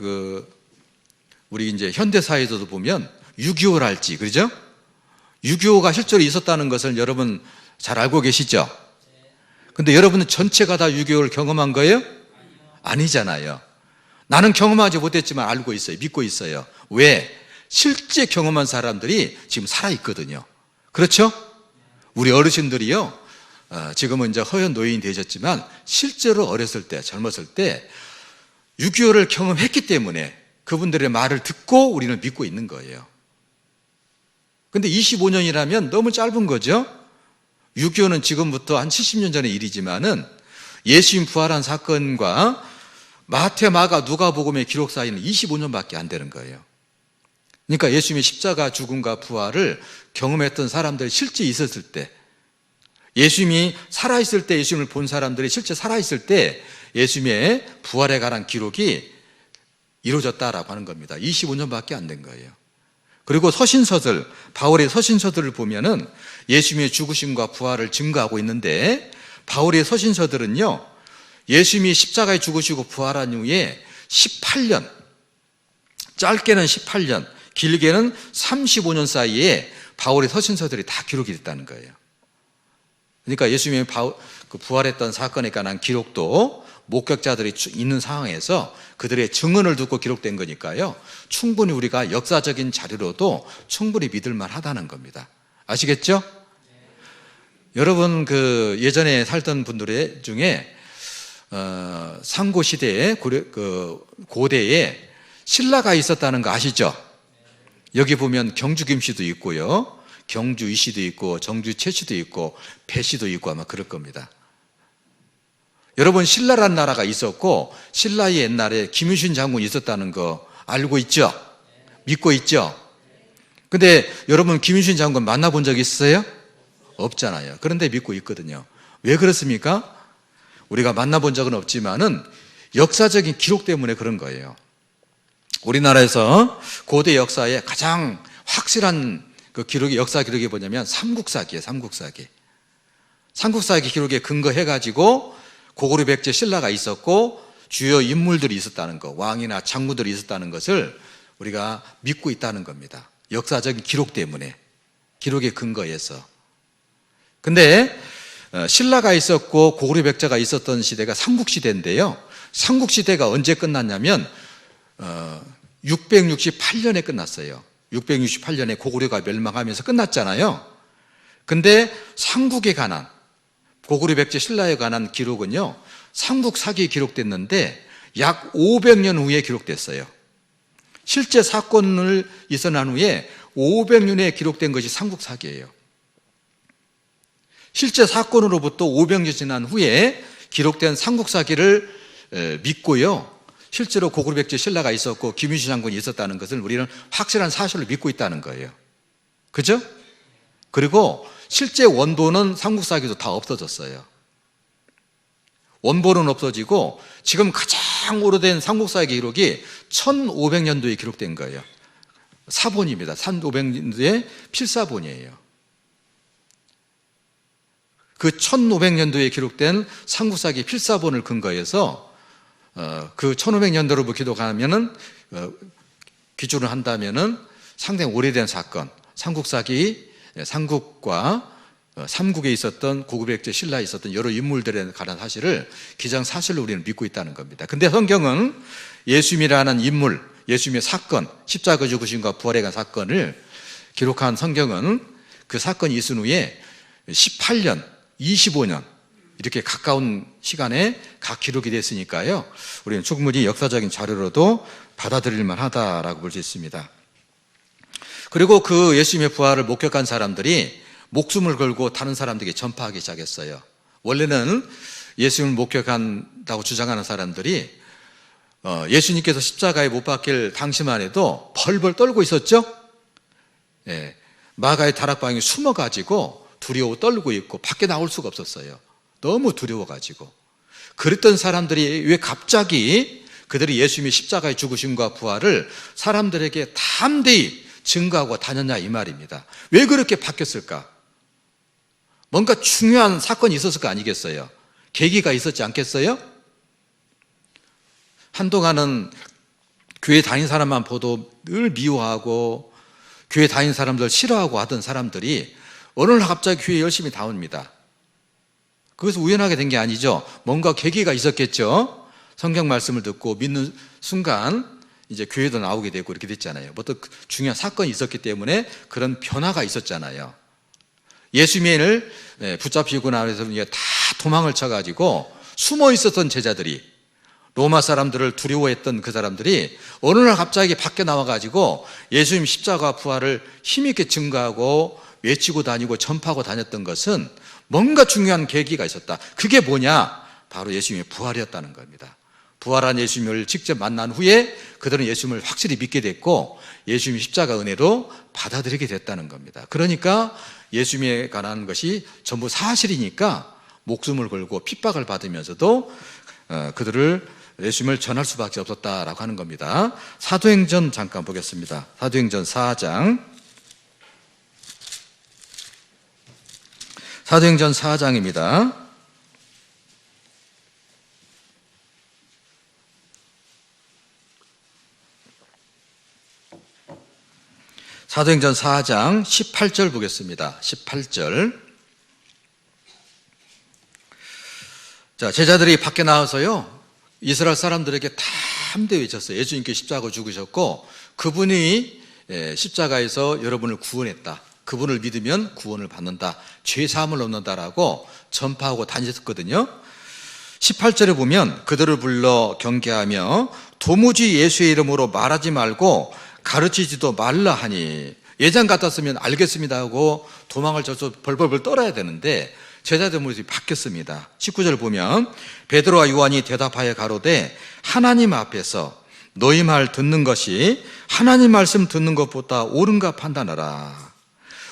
우리 이제 현대 사회에서도 보면 6.25랄지, 그러죠? 6.25가 실제로 있었다는 것을 여러분 잘 알고 계시죠? 근데 여러분은 전체가 다 6.25를 경험한 거예요? 아니잖아요. 나는 경험하지 못했지만 알고 있어요. 믿고 있어요. 왜? 실제 경험한 사람들이 지금 살아있거든요. 그렇죠? 우리 어르신들이요, 지금은 이제 허연 노인이 되셨지만 실제로 어렸을 때, 젊었을 때 6.25를 경험했기 때문에 그분들의 말을 듣고 우리는 믿고 있는 거예요. 근데 25년이라면 너무 짧은 거죠? 6.25는 지금부터 한 70년 전의 일이지만은 예수님 부활한 사건과 마태, 마가, 누가복음의 기록 사이는 25년밖에 안 되는 거예요. 그러니까 예수님의 십자가 죽음과 부활을 경험했던 사람들이 실제 있었을 때 예수님이 살아있을 때 예수님을 본 사람들이 실제 살아있을 때 예수님의 부활에 관한 기록이 이루어졌다라고 하는 겁니다. 25년밖에 안 된 거예요. 그리고 서신서들, 바울의 서신서들을 보면은 예수님의 죽으심과 부활을 증거하고 있는데, 바울의 서신서들은요, 예수님이 십자가에 죽으시고 부활한 이후에 18년, 짧게는 18년, 길게는 35년 사이에 바울의 서신서들이 다 기록이 됐다는 거예요. 그러니까 예수님이 부활했던 사건에 관한 기록도 목격자들이 있는 상황에서 그들의 증언을 듣고 기록된 거니까요, 충분히 우리가 역사적인 자료로도 충분히 믿을 만하다는 겁니다. 아시겠죠? 여러분, 예전에 살던 분들 중에 상고 시대에 고대에 신라가 있었다는 거 아시죠? 여기 보면 경주 김씨도 있고요, 경주 이씨도 있고, 정주 최씨도 있고, 배씨도 있고 아마 그럴 겁니다. 여러분, 신라라는 나라가 있었고 신라의 옛날에 김유신 장군이 있었다는 거 알고 있죠? 믿고 있죠? 근데 여러분, 김유신 장군 만나본 적 있어요? 없잖아요. 그런데 믿고 있거든요. 왜 그렇습니까? 우리가 만나본 적은 없지만은 역사적인 기록 때문에 그런 거예요. 우리나라에서 고대 역사에 가장 확실한 역사 기록이 뭐냐면 삼국사기예요. 삼국사기 기록에 근거해가지고 고구려 백제 신라가 있었고 주요 인물들이 있었다는 것, 왕이나 장군들이 있었다는 것을 우리가 믿고 있다는 겁니다. 역사적인 기록 때문에, 기록에 근거해서. 근데 신라가 있었고 고구려 백제가 있었던 시대가 삼국시대인데요, 삼국시대가 언제 끝났냐면 668년에 끝났어요. 668년에 고구려가 멸망하면서 끝났잖아요. 근데 삼국에 관한, 고구려 백제 신라에 관한 기록은요, 삼국사기에 기록됐는데 약 500년 후에 기록됐어요. 실제 사건을 있어난 후에 500년에 기록된 것이 삼국사기예요. 실제 사건으로부터 500년 지난 후에 기록된 삼국사기를 믿고요, 실제로 고구려 백제 신라가 있었고 김유신 장군이 있었다는 것을 우리는 확실한 사실로 믿고 있다는 거예요. 그죠? 그리고 실제 원본은 삼국사기도 다 없어졌어요. 원본은 없어지고 지금 가장 오래된 삼국사기 기록이 1500년도에 기록된 거예요. 사본입니다. 1500년도에 필사본이에요. 그 1500년도에 기록된 삼국사기 필사본을 근거해서 그 1500년도로 기록하면은 기준을 한다면은 상당히 오래된 사건, 삼국과 삼국에 있었던 고구려 백제 신라에 있었던 여러 인물들에 관한 사실을 기정사실로 우리는 믿고 있다는 겁니다. 근데 성경은 예수님이라는 인물, 예수님의 사건, 십자가 죽으심과 부활에 관한 사건을 기록한 성경은 그 사건이 있은 후에 18년, 25년 이렇게 가까운 시간에 각 기록이 됐으니까요, 우리는 충분히 역사적인 자료로도 받아들일 만하다라고 볼 수 있습니다. 그리고 그 예수님의 부활을 목격한 사람들이 목숨을 걸고 다른 사람들에게 전파하기 시작했어요. 원래는 예수님을 목격한다고 주장하는 사람들이 예수님께서 십자가에 못 박힐 당시만 해도 벌벌 떨고 있었죠. 마가의 다락방에 숨어가지고 두려워 떨고 있고 밖에 나올 수가 없었어요. 너무 두려워가지고. 그랬던 사람들이 왜 갑자기 그들이 예수님의 십자가의 죽으심과 부활을 사람들에게 담대히 증거하고 다녔냐 이 말입니다. 왜 그렇게 바뀌었을까? 뭔가 중요한 사건이 있었을 거 아니겠어요? 계기가 있었지 않겠어요? 한동안은 교회 다닌 사람만 봐도 늘 미워하고 교회 다닌 사람들 싫어하고 하던 사람들이 어느 날 갑자기 교회에 열심히 나옵니다. 그것은 우연하게 된 게 아니죠. 뭔가 계기가 있었겠죠. 성경 말씀을 듣고 믿는 순간 이제 교회도 나오게 되고 이렇게 됐잖아요. 어떤 중요한 사건이 있었기 때문에 그런 변화가 있었잖아요. 예수님을 붙잡히고 나서 다 도망을 쳐가지고 숨어 있었던 제자들이, 로마 사람들을 두려워했던 그 사람들이 어느 날 갑자기 밖에 나와가지고 예수님 십자가 부활을 힘있게 증거하고 외치고 다니고 전파하고 다녔던 것은 뭔가 중요한 계기가 있었다. 그게 뭐냐? 바로 예수님의 부활이었다는 겁니다. 부활한 예수님을 직접 만난 후에 그들은 예수님을 확실히 믿게 됐고 예수님의 십자가 은혜로 받아들이게 됐다는 겁니다. 그러니까 예수님에 관한 것이 전부 사실이니까 목숨을 걸고 핍박을 받으면서도 그들을 예수님을 전할 수밖에 없었다라고 하는 겁니다. 사도행전 잠깐 보겠습니다. 사도행전 4장. 사도행전 4장입니다. 사도행전 4장 18절 보겠습니다. 18절. 자, 제자들이 밖에 나와서요, 이스라엘 사람들에게 다 함대 외쳤어요. 예수님께 십자가 죽으셨고 그분이 십자가에서 여러분을 구원했다. 그분을 믿으면 구원을 받는다. 죄 사함을 얻는다라고 전파하고 다녔거든요. 18절에 보면 그들을 불러 경계하며 도무지 예수의 이름으로 말하지 말고 가르치지도 말라 하니, 예전 같았으면 알겠습니다 하고 도망을 쳐서 벌벌벌 떨어야 되는데 제자들 모습이 바뀌었습니다. 19절 보면 베드로와 요한이 대답하여 가로되 하나님 앞에서 너희 말 듣는 것이 하나님 말씀 듣는 것보다 옳은가 판단하라.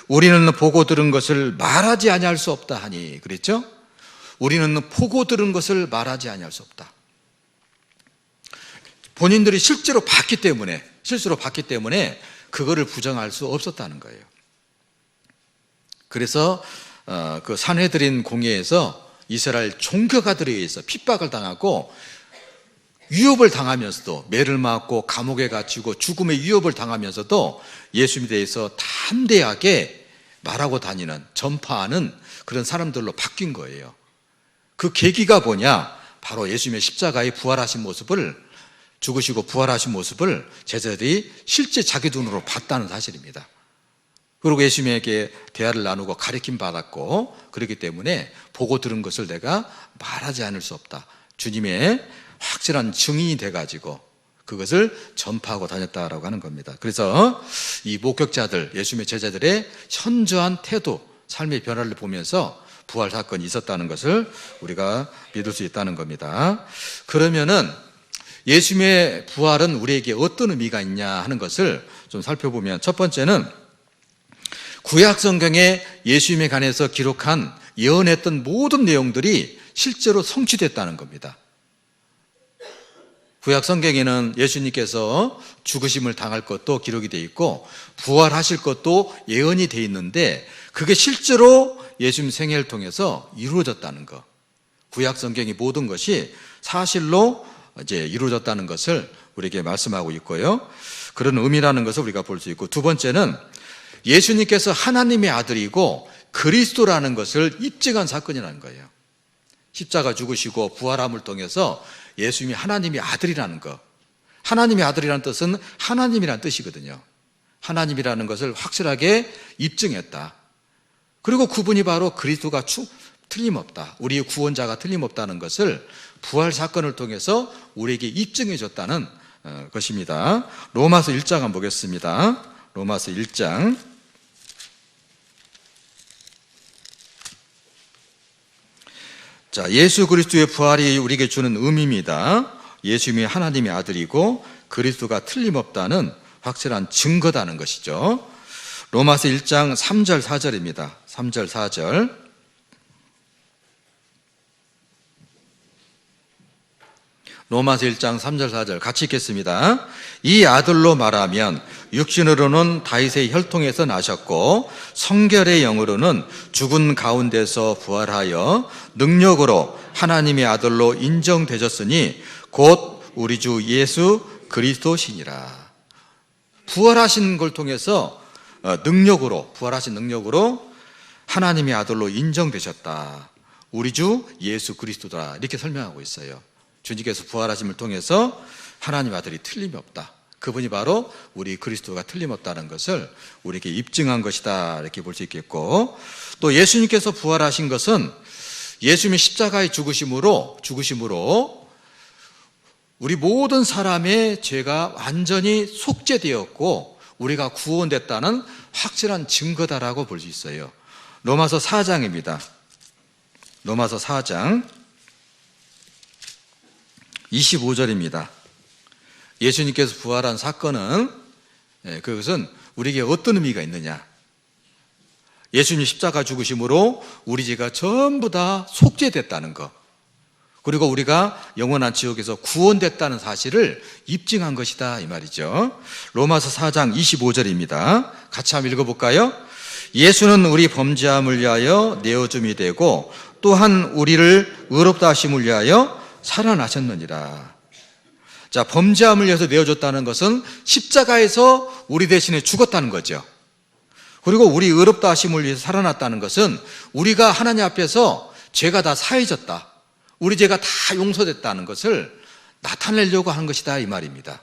우리는 보고 들은 것을 말하지 아니할 수 없다 하니, 그랬죠? 우리는 보고 들은 것을 말하지 아니할 수 없다. 본인들이 실제로 봤기 때문에 그거를 부정할 수 없었다는 거예요. 그래서 그 산헤드린 공회에서 이스라엘 종교가들에 의해서 핍박을 당하고 위협을 당하면서도, 매를 맞고 감옥에 갇히고 죽음의 위협을 당하면서도 예수님에 대해서 담대하게 말하고 다니는, 전파하는 그런 사람들로 바뀐 거예요. 그 계기가 뭐냐? 바로 예수님의 십자가의 부활하신 모습을, 죽으시고 부활하신 모습을 제자들이 실제 자기 눈으로 봤다는 사실입니다. 그리고 예수님에게 대화를 나누고 가르침 받았고, 그렇기 때문에 보고 들은 것을 내가 말하지 않을 수 없다. 주님의 확실한 증인이 돼가지고 그것을 전파하고 다녔다라고 하는 겁니다. 그래서 이 목격자들, 예수님의 제자들의 현저한 태도, 삶의 변화를 보면서 부활 사건이 있었다는 것을 우리가 믿을 수 있다는 겁니다. 그러면은 예수님의 부활은 우리에게 어떤 의미가 있냐 하는 것을 좀 살펴보면, 첫 번째는 구약 성경에 예수님에 관해서 기록한 예언했던 모든 내용들이 실제로 성취됐다는 겁니다. 구약 성경에는 예수님께서 죽으심을 당할 것도 기록이 되어 있고 부활하실 것도 예언이 되어 있는데 그게 실제로 예수님 생애를 통해서 이루어졌다는 것. 구약 성경의 모든 것이 사실로 이제 이루어졌다는 것을 우리에게 말씀하고 있고요. 그런 의미라는 것을 우리가 볼 수 있고, 두 번째는 예수님께서 하나님의 아들이고 그리스도라는 것을 입증한 사건이라는 거예요. 십자가 죽으시고 부활함을 통해서 예수님이 하나님의 아들이라는 것. 하나님의 아들이라는 뜻은 하나님이라는 뜻이거든요. 하나님이라는 것을 확실하게 입증했다. 그리고 그분이 바로 그리스도가 틀림없다. 우리의 구원자가 틀림없다는 것을 부활 사건을 통해서 우리에게 입증해 줬다는 것입니다. 로마서 1장 한번 보겠습니다. 로마서 1장. 자, 예수 그리스도의 부활이 우리에게 주는 의미입니다. 예수님이 하나님의 아들이고 그리스도가 틀림없다는 확실한 증거다는 것이죠. 로마서 1장 3절 4절입니다. 3절 4절. 로마서 1장 3절 4절 같이 읽겠습니다. 이 아들로 말하면 육신으로는 다윗의 혈통에서 나셨고 성결의 영으로는 죽은 가운데서 부활하여 능력으로 하나님의 아들로 인정되셨으니 곧 우리 주 예수 그리스도시니라. 부활하신 걸 통해서 부활하신 능력으로 하나님의 아들로 인정되셨다. 우리 주 예수 그리스도다. 이렇게 설명하고 있어요. 주님께서 부활하심을 통해서 하나님 아들이 틀림이 없다. 그분이 바로 우리 그리스도가 틀림없다는 것을 우리에게 입증한 것이다. 이렇게 볼 수 있겠고, 또 예수님께서 부활하신 것은 예수님의 십자가의 죽으심으로 우리 모든 사람의 죄가 완전히 속죄되었고 우리가 구원됐다는 확실한 증거다라고 볼 수 있어요. 로마서 4장입니다. 로마서 4장 25절입니다. 예수님께서 부활한 사건은 그것은 우리에게 어떤 의미가 있느냐? 예수님 십자가 죽으심으로 우리 죄가 전부 다 속죄됐다는 것, 그리고 우리가 영원한 지옥에서 구원됐다는 사실을 입증한 것이다 이 말이죠. 로마서 4장 25절입니다. 같이 한번 읽어볼까요? 예수는 우리 범죄함을 위하여 내어줌이 되고 또한 우리를 의롭다 하심을 위하여 살아나셨느니라. 자, 범죄함을 위해서 내어줬다는 것은 십자가에서 우리 대신에 죽었다는 거죠. 그리고 우리 의롭다 하심을 위해서 살아났다는 것은 우리가 하나님 앞에서 죄가 다 사해졌다, 우리 죄가 다 용서됐다는 것을 나타내려고 하는 것이다 이 말입니다.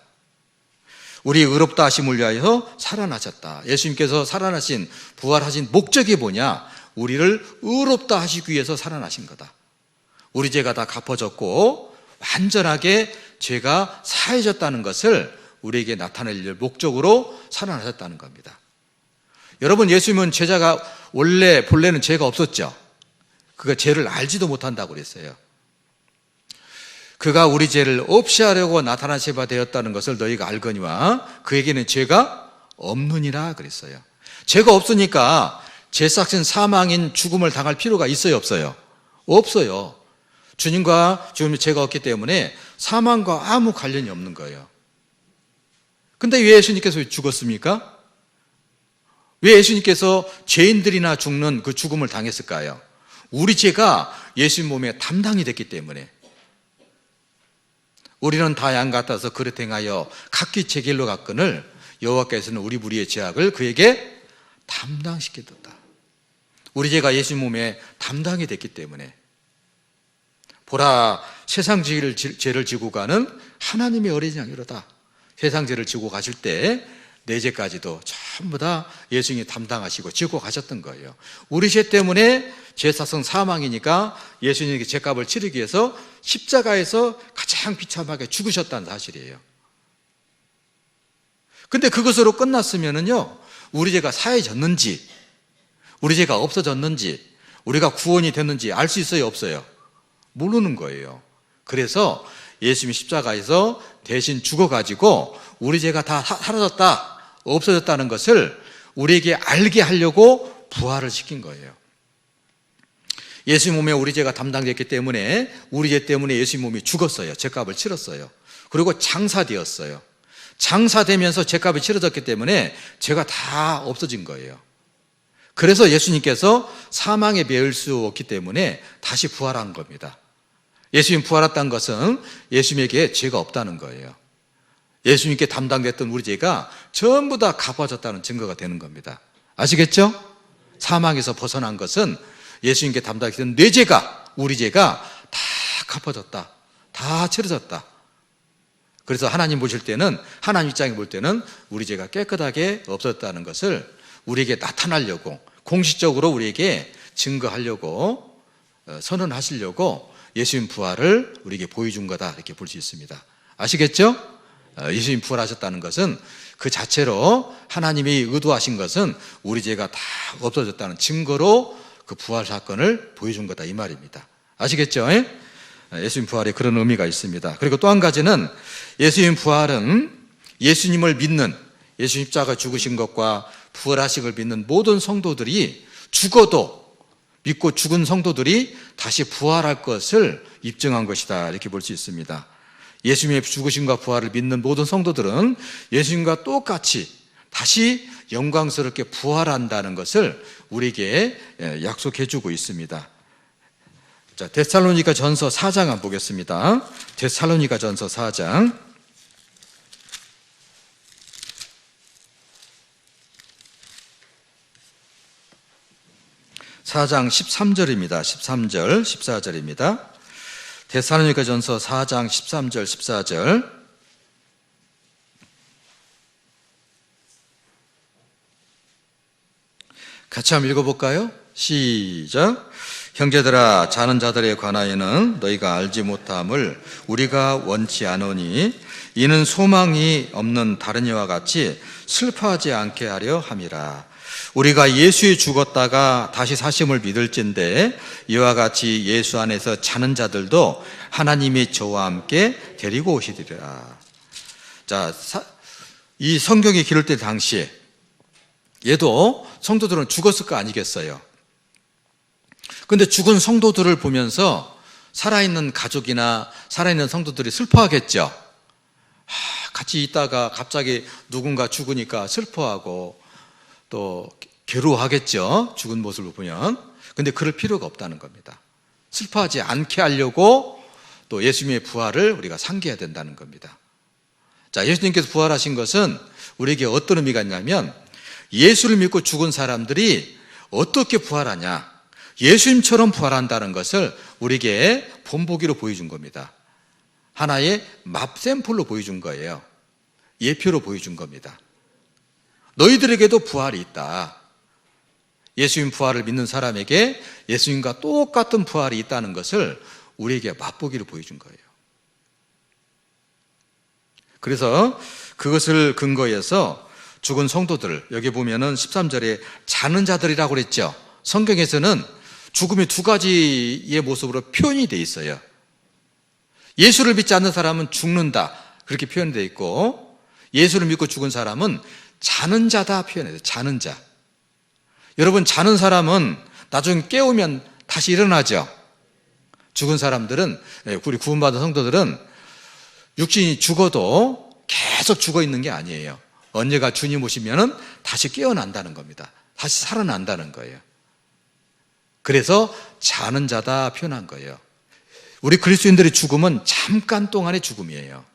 우리 의롭다 하심을 위하여 살아나셨다. 예수님께서 살아나신, 부활하신 목적이 뭐냐? 우리를 의롭다 하시기 위해서 살아나신 거다. 우리 죄가 다 갚아졌고 완전하게 죄가 사해졌다는 것을 우리에게 나타낼 목적으로 살아나셨다는 겁니다. 여러분, 예수님은 제자가 본래는 죄가 없었죠. 그가 죄를 알지도 못한다고 그랬어요. 그가 우리 죄를 없이 하려고 나타나신 바 되었다는 것을 너희가 알거니와 그에게는 죄가 없느니라 그랬어요. 죄가 없으니까 죄삭신 사망인 죽음을 당할 필요가 있어요, 없어요? 없어요. 주님과 주님의 죄가 없기 때문에 사망과 아무 관련이 없는 거예요. 근데 왜 예수님께서 죽었습니까? 왜 예수님께서 죄인들이나 죽는 그 죽음을 당했을까요? 우리 죄가 예수님 몸에 담당이 됐기 때문에. 우리는 다 양 같아서 그릇 행하여 각기 제 길로 갔거늘 여호와께서는 우리 무리의 죄악을 그에게 담당시켰다. 우리 죄가 예수님 몸에 담당이 됐기 때문에. 보라, 세상 죄를 지고 가는 하나님의 어린 양이로다. 세상 죄를 지고 가실 때 내 죄까지도 전부 다 예수님이 담당하시고 지고 가셨던 거예요. 우리 죄 때문에 죄사성 사망이니까 예수님에게 죄값을 치르기 위해서 십자가에서 가장 비참하게 죽으셨다는 사실이에요. 근데 그것으로 끝났으면은요, 우리 죄가 사해졌는지, 우리 죄가 없어졌는지, 우리가 구원이 됐는지 알 수 있어요, 없어요? 모르는 거예요. 그래서 예수님이 십자가에서 대신 죽어가지고 우리 죄가 다 사라졌다, 없어졌다는 것을 우리에게 알게 하려고 부활을 시킨 거예요. 예수님 몸에 우리 죄가 담당됐기 때문에 우리 죄 때문에 예수님 몸이 죽었어요. 죄값을 치렀어요. 그리고 장사되었어요. 장사되면서 죄값이 치러졌기 때문에 죄가 다 없어진 거예요. 그래서 예수님께서 사망에 매일 수 없기 때문에 다시 부활한 겁니다. 예수님 부활했다는 것은 예수님에게 죄가 없다는 거예요. 예수님께 담당됐던 우리 죄가 전부 다 갚아졌다는 증거가 되는 겁니다. 아시겠죠? 사망에서 벗어난 것은 예수님께 담당했던 내 죄가, 우리 죄가 다 갚아졌다, 다 치러졌다. 그래서 하나님 보실 때는, 하나님 입장에 볼 때는 우리 죄가 깨끗하게 없어졌다는 것을 우리에게 나타나려고, 공식적으로 우리에게 증거하려고, 선언하시려고 예수님 부활을 우리에게 보여준 거다, 이렇게 볼 수 있습니다. 아시겠죠? 예수님 부활하셨다는 것은 그 자체로 하나님이 의도하신 것은 우리 죄가 다 없어졌다는 증거로 그 부활 사건을 보여준 거다, 이 말입니다. 아시겠죠? 예수님 부활에 그런 의미가 있습니다. 그리고 또 한 가지는 예수님 부활은 예수님을 믿는, 예수 십자가 죽으신 것과 부활하신 걸 믿는 모든 성도들이 죽어도, 믿고 죽은 성도들이 다시 부활할 것을 입증한 것이다, 이렇게 볼 수 있습니다. 예수님의 죽으심과 부활을 믿는 모든 성도들은 예수님과 똑같이 다시 영광스럽게 부활한다는 것을 우리에게 약속해 주고 있습니다. 자, 데살로니가 전서 4장 한번 보겠습니다. 데살로니가 전서 4장 13절입니다. 13절, 14절입니다. 데살로니가 전서 4장 13절, 14절. 같이 한번 읽어볼까요? 시작. 형제들아, 자는 자들에 관하여는 너희가 알지 못함을 우리가 원치 않으니 이는 소망이 없는 다른 이와 같이 슬퍼하지 않게 하려 함이라. 우리가 예수에 죽었다가 다시 사심을 믿을진대 이와 같이 예수 안에서 자는 자들도 하나님이 저와 함께 데리고 오시리라. 자, 이 성경이 기록될 당시에 얘도 성도들은 죽었을 거 아니겠어요? 근데 죽은 성도들을 보면서 살아있는 가족이나 살아있는 성도들이 슬퍼하겠죠. 같이 있다가 갑자기 누군가 죽으니까 슬퍼하고 또 괴로워하겠죠. 죽은 모습을 보면. 근데 그럴 필요가 없다는 겁니다. 슬퍼하지 않게 하려고 또 예수님의 부활을 우리가 상기해야 된다는 겁니다. 자, 예수님께서 부활하신 것은 우리에게 어떤 의미가 있냐면 예수를 믿고 죽은 사람들이 어떻게 부활하냐, 예수님처럼 부활한다는 것을 우리에게 본보기로 보여준 겁니다. 하나의 맵 샘플로 보여준 거예요. 예표로 보여준 겁니다. 너희들에게도 부활이 있다. 예수님 부활을 믿는 사람에게 예수님과 똑같은 부활이 있다는 것을 우리에게 맛보기로 보여준 거예요. 그래서 그것을 근거해서 죽은 성도들, 여기 보면은 13절에 자는 자들이라고 그랬죠. 성경에서는 죽음이 두 가지의 모습으로 표현이 되어 있어요. 예수를 믿지 않는 사람은 죽는다, 그렇게 표현되어 있고, 예수를 믿고 죽은 사람은 자는 자다 표현해요. 자는 자. 여러분, 자는 사람은 나중에 깨우면 다시 일어나죠. 죽은 사람들은, 우리 구원받은 성도들은 육신이 죽어도 계속 죽어 있는 게 아니에요. 언제가 주님 오시면은 다시 깨어난다는 겁니다. 다시 살아난다는 거예요. 그래서 자는 자다 표현한 거예요. 우리 그리스도인들의 죽음은 잠깐 동안의 죽음이에요.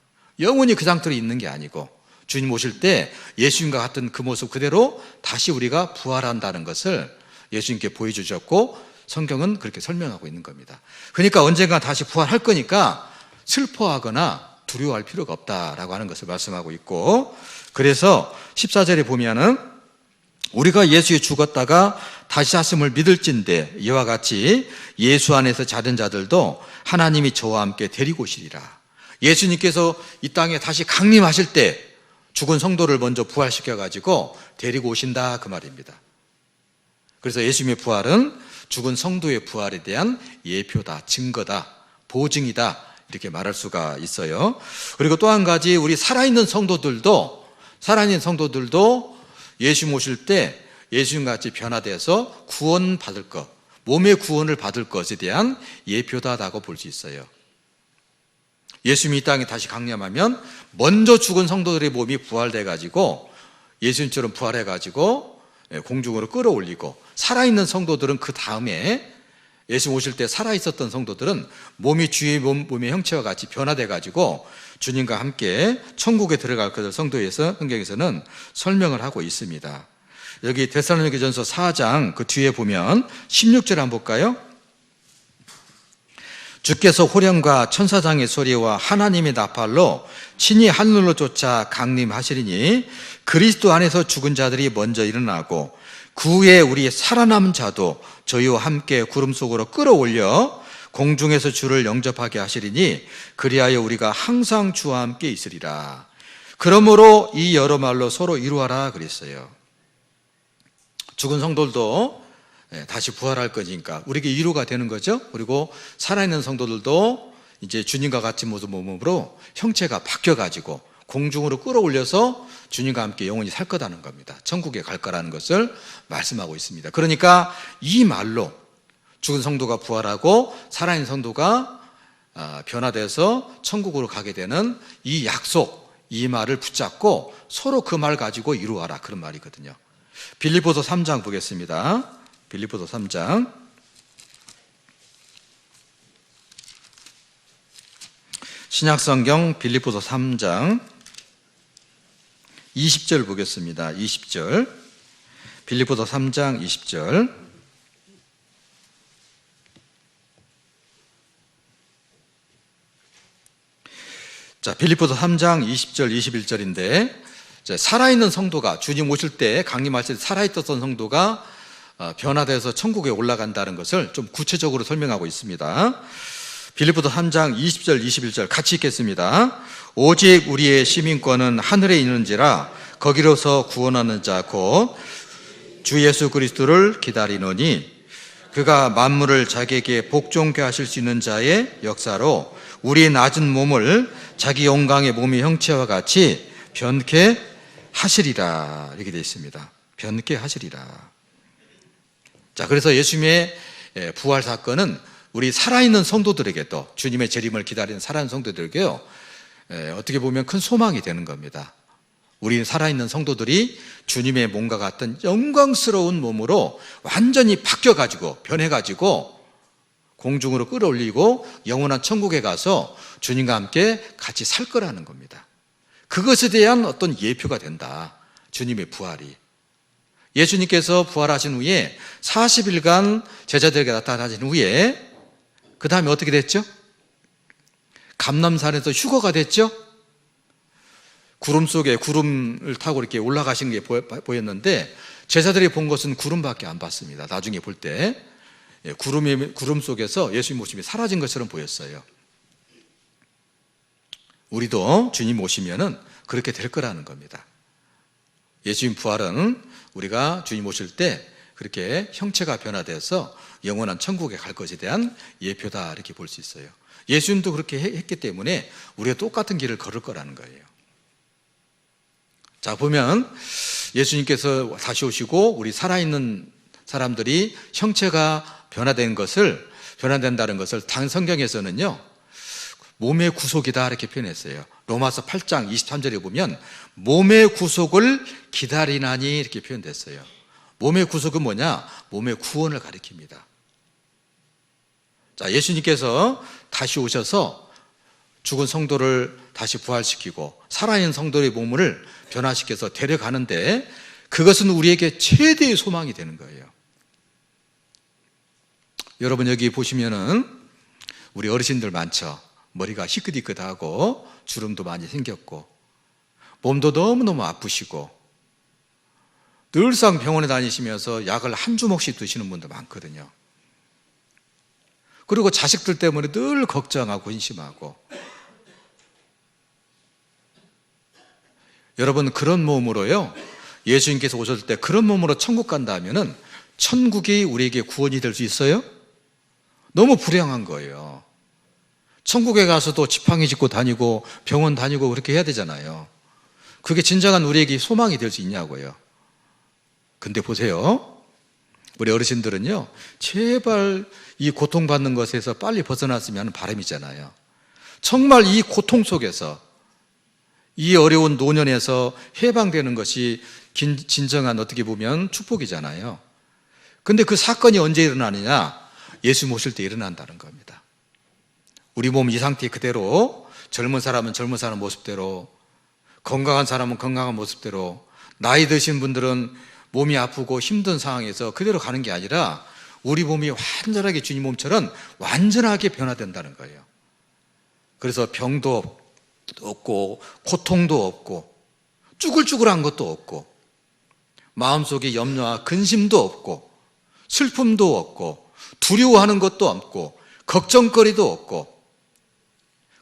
영원히 그 상태로 있는 게 아니고 주님 오실 때 예수님과 같은 그 모습 그대로 다시 우리가 부활한다는 것을 예수님께 보여주셨고 성경은 그렇게 설명하고 있는 겁니다. 그러니까 언젠가 다시 부활할 거니까 슬퍼하거나 두려워할 필요가 없다라고 하는 것을 말씀하고 있고, 그래서 14절에 보면은 우리가 예수에 죽었다가 다시 사심을 믿을진대 이와 같이 예수 안에서 자는 자들도 하나님이 저와 함께 데리고 오시리라. 예수님께서 이 땅에 다시 강림하실 때 죽은 성도를 먼저 부활시켜가지고 데리고 오신다, 그 말입니다. 그래서 예수님의 부활은 죽은 성도의 부활에 대한 예표다, 증거다, 보증이다, 이렇게 말할 수가 있어요. 그리고 또 한 가지, 우리 살아있는 성도들도 예수님 오실 때 예수님같이 변화돼서 구원받을 것, 몸의 구원을 받을 것에 대한 예표다라고 볼 수 있어요. 예수님이 이 땅에 다시 강림하면 먼저 죽은 성도들의 몸이 부활돼가지고 예수님처럼 부활해가지고 공중으로 끌어올리고, 살아있는 성도들은 그 다음에 예수님 오실 때 살아있었던 성도들은 몸이 주의 몸의 형체와 같이 변화돼가지고 주님과 함께 천국에 들어갈 것을 성경에서는 설명을 하고 있습니다. 여기 데살로니가전서 4장 그 뒤에 보면 16절 한번 볼까요? 주께서 호령과 천사장의 소리와 하나님의 나팔로 친히 하늘로 쫓아 강림하시리니 그리스도 안에서 죽은 자들이 먼저 일어나고 그 후에 우리 살아남은 자도 저희와 함께 구름 속으로 끌어올려 공중에서 주를 영접하게 하시리니 그리하여 우리가 항상 주와 함께 있으리라. 그러므로 이 여러 말로 서로 이루어라 그랬어요. 죽은 성도들도 다시 부활할 거니까 우리에게 위로가 되는 거죠. 그리고 살아있는 성도들도 이제 주님과 같은 모습 몸으로 형체가 바뀌어가지고 공중으로 끌어올려서 주님과 함께 영원히 살 거라는 겁니다. 천국에 갈 거라는 것을 말씀하고 있습니다. 그러니까 이 말로 죽은 성도가 부활하고 살아있는 성도가 변화돼서 천국으로 가게 되는 이 약속, 이 말을 붙잡고 서로 그 말 가지고 이루어라, 그런 말이거든요. 빌립보서 3장 보겠습니다. 빌립보서 3장 신약성경 빌립보서 3장 20절 보겠습니다. 20절 빌립보서 3장 20절 자, 빌립보서 3장 20절 21절인데 살아있는 성도가 주님 오실 때 강림하실 때 살아있던 성도가 변화돼서 천국에 올라간다는 것을 좀 구체적으로 설명하고 있습니다. 빌립보서 3장 20절 21절 같이 읽겠습니다. 오직 우리의 시민권은 하늘에 있는지라 거기로서 구원하는 자 곧 주 예수 그리스도를 기다리노니 그가 만물을 자기에게 복종케 하실 수 있는 자의 역사로 우리 낮은 몸을 자기 영광의 몸의 형체와 같이 변케 하시리라. 이렇게 되어 있습니다. 변케 하시리라. 자, 그래서 예수님의 부활 사건은 우리 살아있는 성도들에게도, 주님의 재림을 기다리는 살아있는 성도들에게요, 어떻게 보면 큰 소망이 되는 겁니다. 우리 살아있는 성도들이 주님의 몸과 같은 영광스러운 몸으로 완전히 바뀌어가지고, 변해가지고 공중으로 끌어올리고 영원한 천국에 가서 주님과 함께 같이 살 거라는 겁니다. 그것에 대한 어떤 예표가 된다, 주님의 부활이. 예수님께서 부활하신 후에 40일간 제자들에게 나타나신 후에 그 다음에 어떻게 됐죠? 감람산에서 휴거가 됐죠? 구름 속에 구름을 타고 이렇게 올라가신 게 보였는데 제자들이 본 것은 구름밖에 안 봤습니다. 나중에 볼 때 구름 속에서 예수님 모습이 사라진 것처럼 보였어요. 우리도 주님 오시면은 그렇게 될 거라는 겁니다. 예수님 부활은 우리가 주님 오실 때 그렇게 형체가 변화돼서 영원한 천국에 갈 것에 대한 예표다, 이렇게 볼 수 있어요. 예수님도 그렇게 했기 때문에 우리가 똑같은 길을 걸을 거라는 거예요. 자, 보면 예수님께서 다시 오시고 우리 살아있는 사람들이 형체가 변화된다는 것을 당 성경에서는요, 몸의 구속이다, 이렇게 표현했어요. 로마서 8장 23절에 보면 몸의 구속을 기다리나니, 이렇게 표현됐어요. 몸의 구속은 뭐냐? 몸의 구원을 가리킵니다. 자, 예수님께서 다시 오셔서 죽은 성도를 다시 부활시키고 살아있는 성도의 몸을 변화시켜서 데려가는데 그것은 우리에게 최대의 소망이 되는 거예요. 여러분, 여기 보시면은 우리 어르신들 많죠? 머리가 희끗희끗하고 주름도 많이 생겼고 몸도 너무너무 아프시고 늘상 병원에 다니시면서 약을 한 주먹씩 드시는 분도 많거든요. 그리고 자식들 때문에 늘 걱정하고 근심하고. 여러분, 그런 몸으로요, 예수님께서 오셨을 때 그런 몸으로 천국 간다 하면은 천국이 우리에게 구원이 될 수 있어요? 너무 불행한 거예요. 천국에 가서도 지팡이 짚고 다니고 병원 다니고 그렇게 해야 되잖아요. 그게 진정한 우리에게 소망이 될 수 있냐고요. 근데 보세요, 우리 어르신들은요, 제발 이 고통받는 것에서 빨리 벗어났으면 하는 바람이잖아요. 정말 이 고통 속에서, 이 어려운 노년에서 해방되는 것이 진정한, 어떻게 보면 축복이잖아요. 근데 그 사건이 언제 일어나느냐? 예수 모실 때 일어난다는 겁니다. 우리 몸 이 상태 그대로, 젊은 사람은 젊은 사람 모습대로, 건강한 사람은 건강한 모습대로, 나이 드신 분들은 몸이 아프고 힘든 상황에서 그대로 가는 게 아니라 우리 몸이 완전하게 주님 몸처럼 완전하게 변화된다는 거예요. 그래서 병도 없고 고통도 없고 쭈글쭈글한 것도 없고 마음속에 염려와 근심도 없고 슬픔도 없고 두려워하는 것도 없고 걱정거리도 없고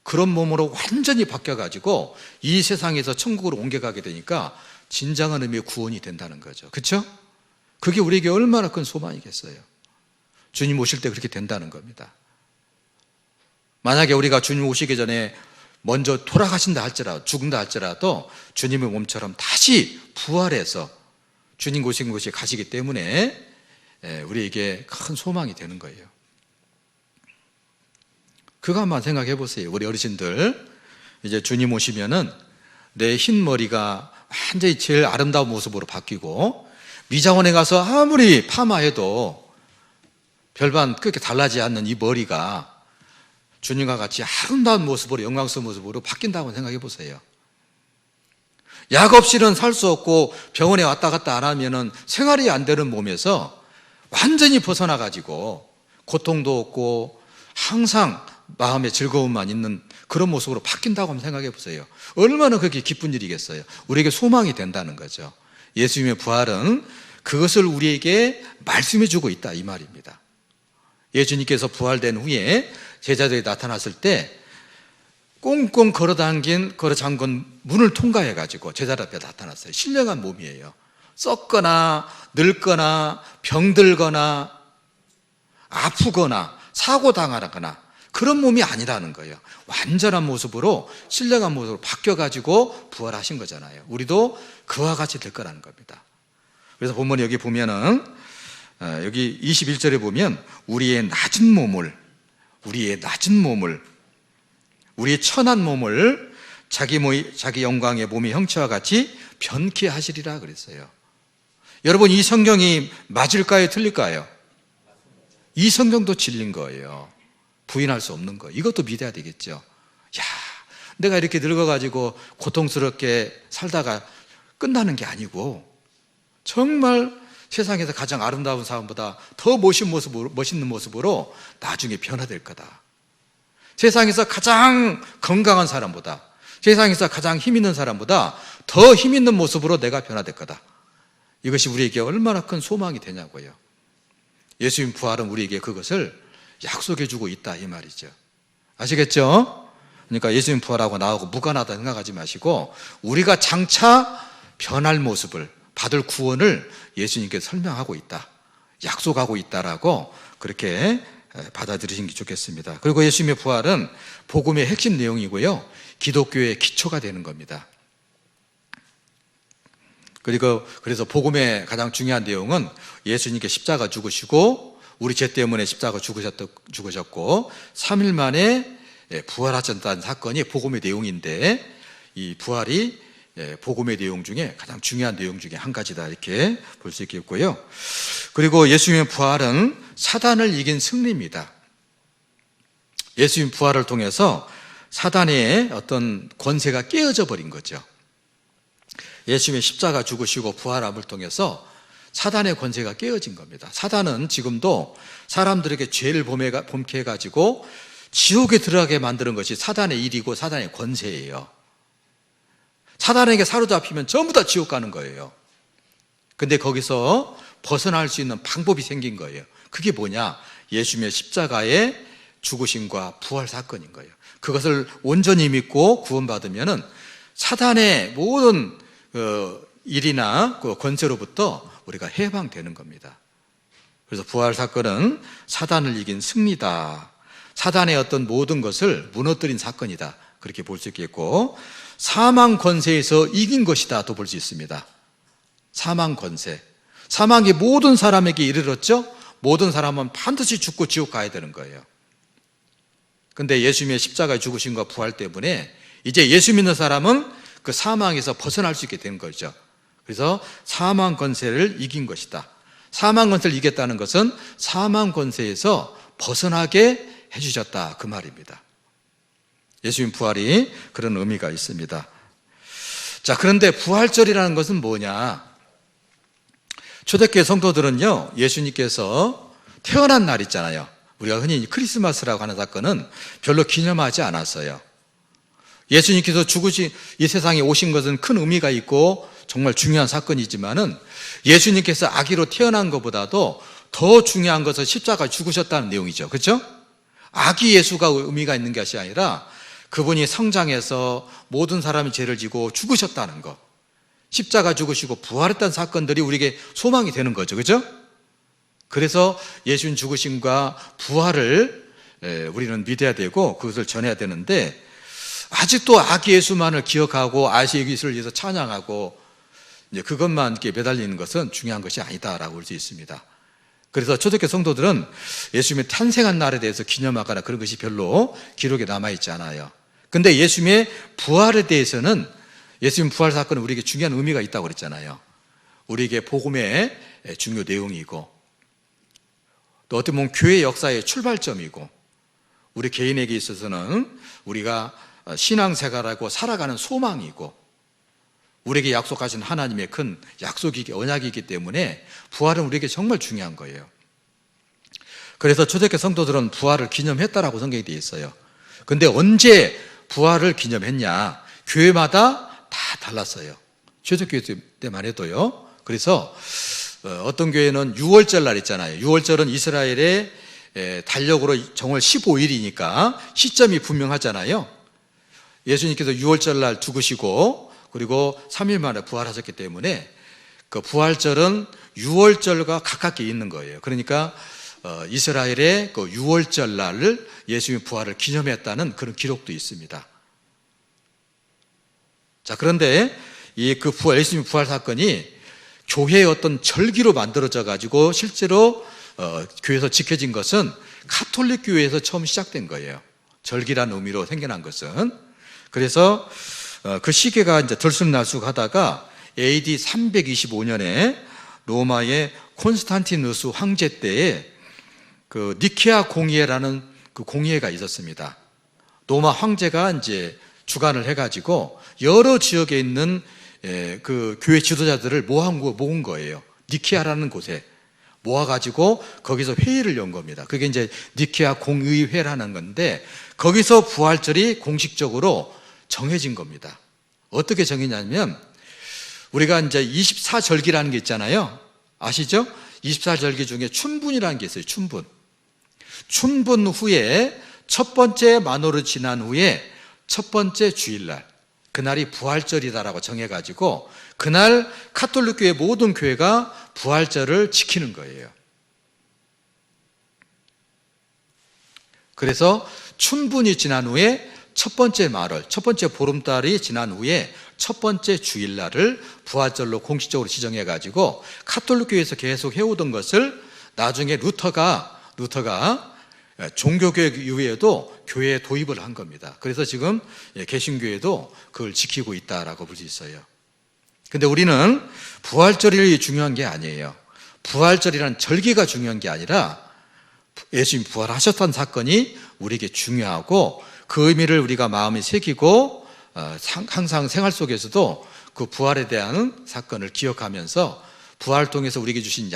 그런 몸으로 완전히 바뀌어가지고 이 세상에서 천국으로 옮겨가게 되니까 진정한 의미의 구원이 된다는 거죠. 그렇죠? 그게 우리에게 얼마나 큰 소망이겠어요. 주님 오실 때 그렇게 된다는 겁니다. 만약에 우리가 주님 오시기 전에 먼저 돌아가신다 할지라도, 죽는다 할지라도 주님의 몸처럼 다시 부활해서 주님 오신 곳에 가시기 때문에 우리에게 큰 소망이 되는 거예요. 그거 한번 생각해 보세요. 우리 어르신들, 이제 주님 오시면은 내 흰 머리가 완전히 제일 아름다운 모습으로 바뀌고 미장원에 가서 아무리 파마해도 별반 그렇게 달라지지 않는 이 머리가 주님과 같이 아름다운 모습으로, 영광스러운 모습으로 바뀐다고 생각해 보세요. 약 없이는 살 수 없고 병원에 왔다 갔다 안 하면은 생활이 안 되는 몸에서 완전히 벗어나 가지고 고통도 없고 항상 마음의 즐거움만 있는 그런 모습으로 바뀐다고 한번 생각해 보세요. 얼마나 그렇게 기쁜 일이겠어요. 우리에게 소망이 된다는 거죠. 예수님의 부활은 그것을 우리에게 말씀해 주고 있다, 이 말입니다. 예수님께서 부활된 후에 제자들이 나타났을 때 꽁꽁 걸어 잠근 문을 통과해 가지고 제자들 앞에 나타났어요. 신령한 몸이에요. 썩거나 늙거나 병들거나 아프거나 사고당하거나 그런 몸이 아니라는 거예요. 완전한 모습으로 신령한 모습으로 바뀌어가지고 부활하신 거잖아요. 우리도 그와 같이 될 거라는 겁니다. 그래서 본문 여기 보면은 여기 21절에 보면 우리의 낮은 몸을 우리의 천한 몸을 자기 영광의 몸의 형체와 같이 변케 하시리라 그랬어요. 여러분, 이 성경이 맞을까요? 틀릴까요? 이 성경도 진리인 거예요. 부인할 수 없는 거예요. 이것도 믿어야 되겠죠. 야, 내가 이렇게 늙어가지고 고통스럽게 살다가 끝나는 게 아니고 정말 세상에서 가장 아름다운 사람보다 더 멋있는 모습으로 나중에 변화될 거다. 세상에서 가장 건강한 사람보다, 세상에서 가장 힘 있는 사람보다 더 힘 있는 모습으로 내가 변화될 거다. 이것이 우리에게 얼마나 큰 소망이 되냐고요. 예수님 부활은 우리에게 그것을 약속해 주고 있다 이 말이죠. 아시겠죠? 그러니까 예수님 부활하고 나하고 무관하다 생각하지 마시고 우리가 장차 변할 모습을 받을 구원을 예수님께서 설명하고 있다, 약속하고 있다라고 그렇게 받아들이시는 게 좋겠습니다. 그리고 예수님의 부활은 복음의 핵심 내용이고요, 기독교의 기초가 되는 겁니다. 그래서 복음의 가장 중요한 내용은 예수님께 십자가 죽으시고 우리 죄 때문에 십자가 죽으셨고 3일 만에 부활하셨다는 사건이 복음의 내용인데, 이 부활이 복음의 내용 중에 가장 중요한 내용 중에 한 가지다 이렇게 볼 수 있겠고요. 그리고 예수님의 부활은 사단을 이긴 승리입니다. 예수님 부활을 통해서 사단의 어떤 권세가 깨어져 버린 거죠. 예수님의 십자가 죽으시고 부활함을 통해서 사단의 권세가 깨어진 겁니다. 사단은 지금도 사람들에게 죄를 범케 해가지고 지옥에 들어가게 만드는 것이 사단의 일이고 사단의 권세예요. 사단에게 사로잡히면 전부 다 지옥 가는 거예요. 근데 거기서 벗어날 수 있는 방법이 생긴 거예요. 그게 뭐냐? 예수님의 십자가의 죽으심과 부활 사건인 거예요. 그것을 온전히 믿고 구원받으면은 사단의 모든 일이나 권세로부터 우리가 해방되는 겁니다. 그래서 부활 사건은 사단을 이긴 승리다. 사단의 어떤 모든 것을 무너뜨린 사건이다. 그렇게 볼 수 있겠고, 사망 권세에서 이긴 것이다 또 볼 수 있습니다. 사망 권세. 사망이 모든 사람에게 이르렀죠? 모든 사람은 반드시 죽고 지옥 가야 되는 거예요. 근데 예수님의 십자가의 죽으심과 부활 때문에 이제 예수 믿는 사람은 그 사망에서 벗어날 수 있게 된 거죠. 그래서 사망 권세를 이긴 것이다. 사망 권세를 이겼다는 것은 사망 권세에서 벗어나게 해주셨다 그 말입니다. 예수님 부활이 그런 의미가 있습니다. 자, 그런데 부활절이라는 것은 뭐냐? 초대교회 성도들은요, 예수님께서 태어난 날 있잖아요. 우리가 흔히 크리스마스라고 하는 사건은 별로 기념하지 않았어요. 예수님께서 이 세상에 오신 것은 큰 의미가 있고 정말 중요한 사건이지만은 예수님께서 아기로 태어난 것보다도 더 중요한 것은 십자가에 죽으셨다는 내용이죠. 그렇죠? 아기 예수가 의미가 있는 것이 아니라 그분이 성장해서 모든 사람의 죄를 지고 죽으셨다는 것, 십자가 죽으시고 부활했다는 사건들이 우리에게 소망이 되는 거죠. 그렇죠? 그래서 예수님 죽으심과 부활을 우리는 믿어야 되고 그것을 전해야 되는데, 아직도 아기 예수만을 기억하고 아기 예수를 위해서 찬양하고 이제 그것만 이렇게 매달리는 것은 중요한 것이 아니다라고 볼 수 있습니다. 그래서 초대교회 성도들은 예수님의 탄생한 날에 대해서 기념하거나 그런 것이 별로 기록에 남아있지 않아요. 근데 예수님의 부활에 대해서는, 예수님 부활 사건은 우리에게 중요한 의미가 있다고 그랬잖아요. 우리에게 복음의 중요 내용이고, 또 어떻게 보면 교회 역사의 출발점이고, 우리 개인에게 있어서는 우리가 신앙생활하고 살아가는 소망이고, 우리에게 약속하신 하나님의 큰 약속이기, 언약이기 때문에 부활은 우리에게 정말 중요한 거예요. 그래서 초대교회 성도들은 부활을 기념했다라고 성경이 되어 있어요. 근데 언제 부활을 기념했냐? 교회마다 다 달랐어요. 초대교회 때만 해도요. 그래서 어떤 교회는 6월절 날 있잖아요. 6월절은 이스라엘의 달력으로 정월 15일이니까 시점이 분명하잖아요. 예수님께서 6월절 날 죽으시고 그리고 3일 만에 부활하셨기 때문에 그 부활절은 유월절과 가깝게 있는 거예요. 그러니까 이스라엘의 그 유월절 날을 예수님의 부활을 기념했다는 그런 기록도 있습니다. 자, 그런데 예수님 부활 사건이 교회의 어떤 절기로 만들어져 가지고 실제로 교회에서 지켜진 것은 가톨릭 교회에서 처음 시작된 거예요. 절기라는 의미로 생겨난 것은. 그래서 그 시계가 이제 들쑥날쑥하다가 AD 325년에 로마의 콘스탄티누스 황제 때에 그 니케아 공의회라는 그 공의회가 있었습니다. 로마 황제가 이제 주관을 해가지고 여러 지역에 있는 그 교회 지도자들을 모은 거예요. 니케아라는 곳에 모아가지고 거기서 회의를 연 겁니다. 그게 이제 니케아 공의회라는 건데 거기서 부활절이 공식적으로 정해진 겁니다. 어떻게 정했냐면 우리가 이제 24절기라는 게 있잖아요. 아시죠? 24절기 중에 춘분이라는 게 있어요. 춘분 후에 첫 번째 만월을 지난 후에 첫 번째 주일날, 그날이 부활절이다라고 정해가지고 그날 가톨릭 교회 모든 교회가 부활절을 지키는 거예요. 그래서 춘분이 지난 후에 첫 번째 만월, 첫 번째 보름달이 지난 후에 첫 번째 주일날을 부활절로 공식적으로 지정해가지고 가톨릭 교회에서 계속 해오던 것을 나중에 루터가 종교개혁 이후에도 교회에 도입을 한 겁니다. 그래서 지금 개신교회도 그걸 지키고 있다라고 볼 수 있어요. 근데 우리는 부활절이 중요한 게 아니에요. 부활절이라는 절기가 중요한 게 아니라 예수님 부활하셨던 사건이 우리에게 중요하고 그 의미를 우리가 마음에 새기고 항상 생활 속에서도 그 부활에 대한 사건을 기억하면서 부활을 통해서 우리에게 주신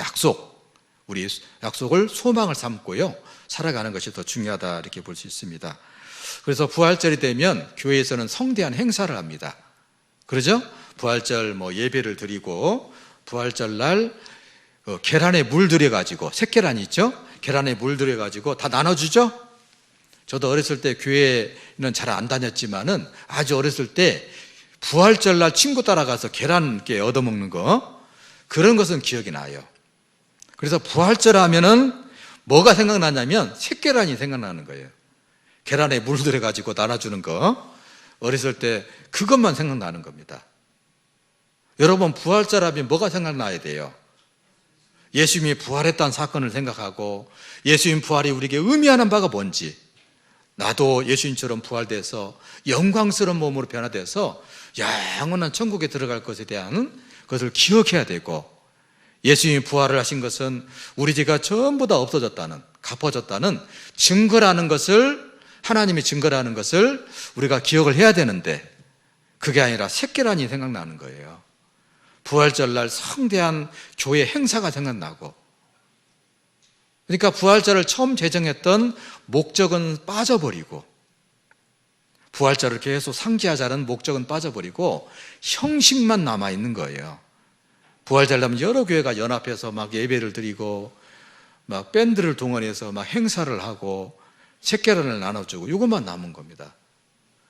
우리 약속을 소망을 삼고요 살아가는 것이 더 중요하다 이렇게 볼 수 있습니다. 그래서 부활절이 되면 교회에서는 성대한 행사를 합니다. 그러죠? 부활절 예배를 드리고 부활절 날 계란에 물 들여가지고 새계란이 있죠? 계란에 물 들여가지고 다 나눠주죠? 저도 어렸을 때 교회는 잘 안 다녔지만은 아주 어렸을 때 부활절 날 친구 따라가서 계란 이렇게 얻어먹는 거 그런 것은 기억이 나요. 그래서 부활절 하면은 뭐가 생각나냐면 새계란이 생각나는 거예요. 계란에 물 들여가지고 나눠주는 거 어렸을 때 그것만 생각나는 겁니다. 여러분 부활절 하면 뭐가 생각나야 돼요? 예수님이 부활했다는 사건을 생각하고 예수님 부활이 우리에게 의미하는 바가 뭔지 나도 예수님처럼 부활돼서 영광스러운 몸으로 변화돼서 영원한 천국에 들어갈 것에 대한 것을 기억해야 되고 예수님이 부활을 하신 것은 우리 죄가 전부 다 없어졌다는 갚아졌다는 증거라는 것을 하나님의 증거라는 것을 우리가 기억을 해야 되는데 그게 아니라 새계란이 생각나는 거예요. 부활절 날 성대한 교회 행사가 생각나고 그러니까 부활절을 처음 제정했던 목적은 빠져버리고 부활절을 계속 상기하자는 목적은 빠져버리고 형식만 남아있는 거예요. 부활절 나면 여러 교회가 연합해서 막 예배를 드리고 막 밴드를 동원해서 막 행사를 하고 새계란을 나눠주고 이것만 남은 겁니다.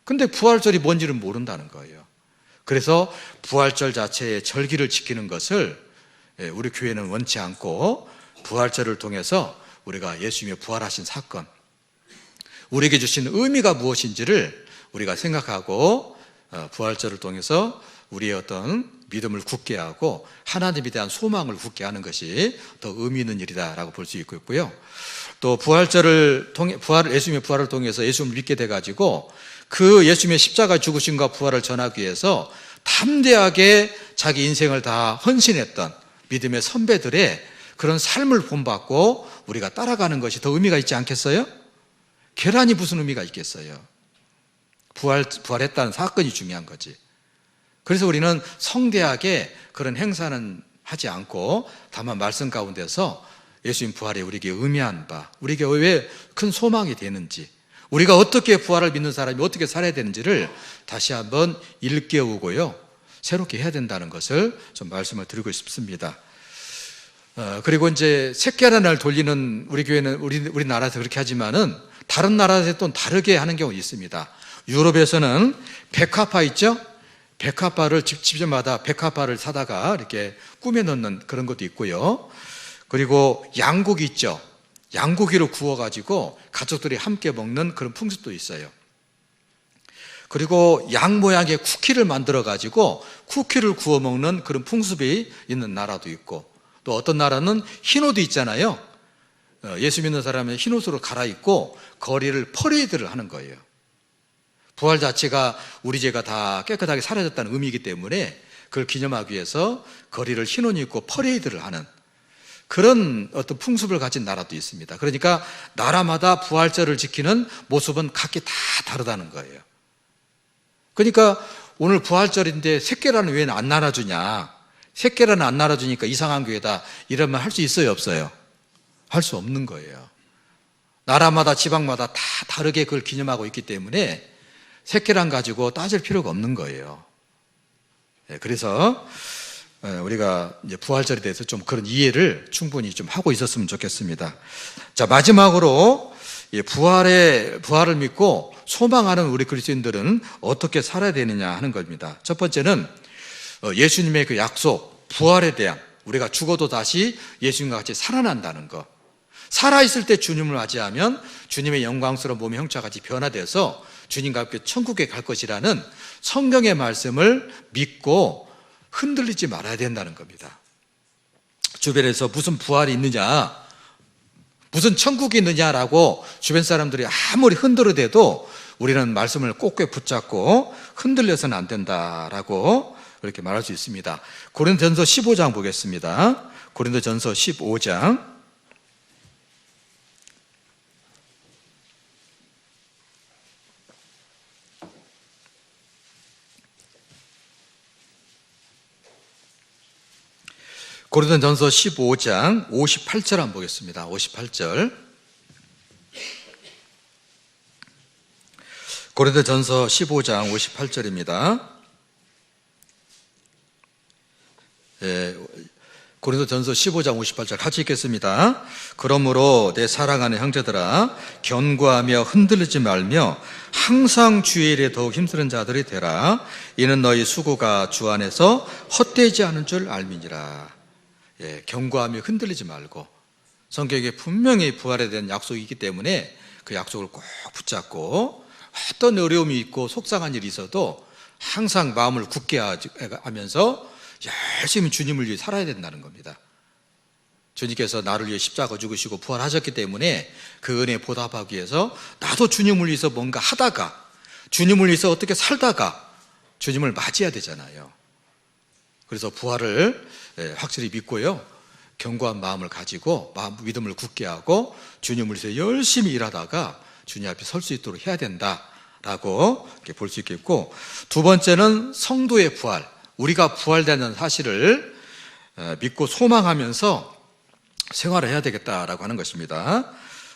근데 부활절이 뭔지는 모른다는 거예요. 그래서 부활절 자체의 절기를 지키는 것을 우리 교회는 원치 않고 부활절을 통해서 우리가 예수님의 부활하신 사건 우리에게 주신 의미가 무엇인지를 우리가 생각하고 부활절을 통해서 우리의 어떤 믿음을 굳게 하고 하나님에 대한 소망을 굳게 하는 것이 더 의미 있는 일이다라고 볼 수 있고요. 또 부활절을 통해 예수님의 부활을 통해서 예수님을 믿게 돼 가지고 그 예수님의 십자가 죽으심과 부활을 전하기 위해서 담대하게 자기 인생을 다 헌신했던 믿음의 선배들의 그런 삶을 본받고 우리가 따라가는 것이 더 의미가 있지 않겠어요? 계란이 무슨 의미가 있겠어요? 부활했다는 사건이 중요한 거지. 그래서 우리는 성대하게 그런 행사는 하지 않고 다만 말씀 가운데서 예수님 부활이 우리에게 의미한 바, 우리에게 왜 큰 소망이 되는지, 우리가 어떻게 부활을 믿는 사람이 어떻게 살아야 되는지를 다시 한번 일깨우고요 새롭게 해야 된다는 것을 좀 말씀을 드리고 싶습니다. 그리고 이제 새계란을 돌리는 우리 교회는 우리나라에서 그렇게 하지만은 다른 나라에서 또 다르게 하는 경우 있습니다. 유럽에서는 백화파 있죠? 백합화를 집집마다 백합화를 사다가 이렇게 꾸며 넣는 그런 것도 있고요. 그리고 양고기 있죠. 양고기를 구워가지고 가족들이 함께 먹는 그런 풍습도 있어요. 그리고 양 모양의 쿠키를 만들어가지고 쿠키를 구워 먹는 그런 풍습이 있는 나라도 있고, 또 어떤 나라는 흰옷도 있잖아요. 예수 믿는 사람은 흰옷으로 갈아입고 거리를 퍼레이드를 하는 거예요. 부활 자체가 우리 죄가 다 깨끗하게 사라졌다는 의미이기 때문에 그걸 기념하기 위해서 거리를 흰옷 입고 퍼레이드를 하는 그런 어떤 풍습을 가진 나라도 있습니다. 그러니까 나라마다 부활절을 지키는 모습은 각기 다 다르다는 거예요. 그러니까 오늘 부활절인데 새끼라는 왜 안 나눠주냐, 새끼라는 안 나눠주니까 이상한 교회다, 이런 말 할 수 있어요, 없어요? 할 수 없는 거예요. 나라마다 지방마다 다 다르게 그걸 기념하고 있기 때문에 새끼란 가지고 따질 필요가 없는 거예요. 그래서 우리가 이제 부활절에 대해서 좀 그런 이해를 충분히 좀 하고 있었으면 좋겠습니다. 자, 마지막으로 부활을 믿고 소망하는 우리 그리스도인들은 어떻게 살아야 되느냐 하는 겁니다. 첫 번째는 예수님의 그 약속, 부활에 대한, 우리가 죽어도 다시 예수님과 같이 살아난다는 것. 살아있을 때 주님을 맞이하면 주님의 영광스러운 몸의 형체와 같이 변화돼서 주님과 함께 천국에 갈 것이라는 성경의 말씀을 믿고 흔들리지 말아야 된다는 겁니다. 주변에서 무슨 부활이 있느냐, 무슨 천국이 있느냐라고 주변 사람들이 아무리 흔들어대도 우리는 말씀을 꼭 붙잡고 흔들려서는 안 된다라고 그렇게 말할 수 있습니다. 고린도전서 15장 보겠습니다. 고린도전서 15장. 고린도전서 15장 58절 한번 보겠습니다. 58절. 고린도전서 15장 58절입니다. 고린도전서 15장 58절 같이 읽겠습니다. 그러므로 내 사랑하는 형제들아, 견고하며 흔들리지 말며 항상 주의 일에 더욱 힘쓰는 자들이 되라. 이는 너희 수고가 주 안에서 헛되지 않은 줄 알미니라. 견고하며 흔들리지 말고, 성경에 분명히 부활에 대한 약속이 있기 때문에 그 약속을 꼭 붙잡고 어떤 어려움이 있고 속상한 일이 있어도 항상 마음을 굳게 하면서 열심히 주님을 위해 살아야 된다는 겁니다. 주님께서 나를 위해 십자가 죽으시고 부활하셨기 때문에 그 은혜에 보답하기 위해서 나도 주님을 위해서 뭔가 하다가, 주님을 위해서 어떻게 살다가 주님을 맞이해야 되잖아요. 그래서 부활을 확실히 믿고요, 견고한 마음을 가지고 믿음을 굳게 하고 주님을 위해서 열심히 일하다가 주님 앞에 설 수 있도록 해야 된다라고 볼 수 있겠고, 두 번째는 성도의 부활, 우리가 부활되는 사실을 믿고 소망하면서 생활을 해야 되겠다라고 하는 것입니다.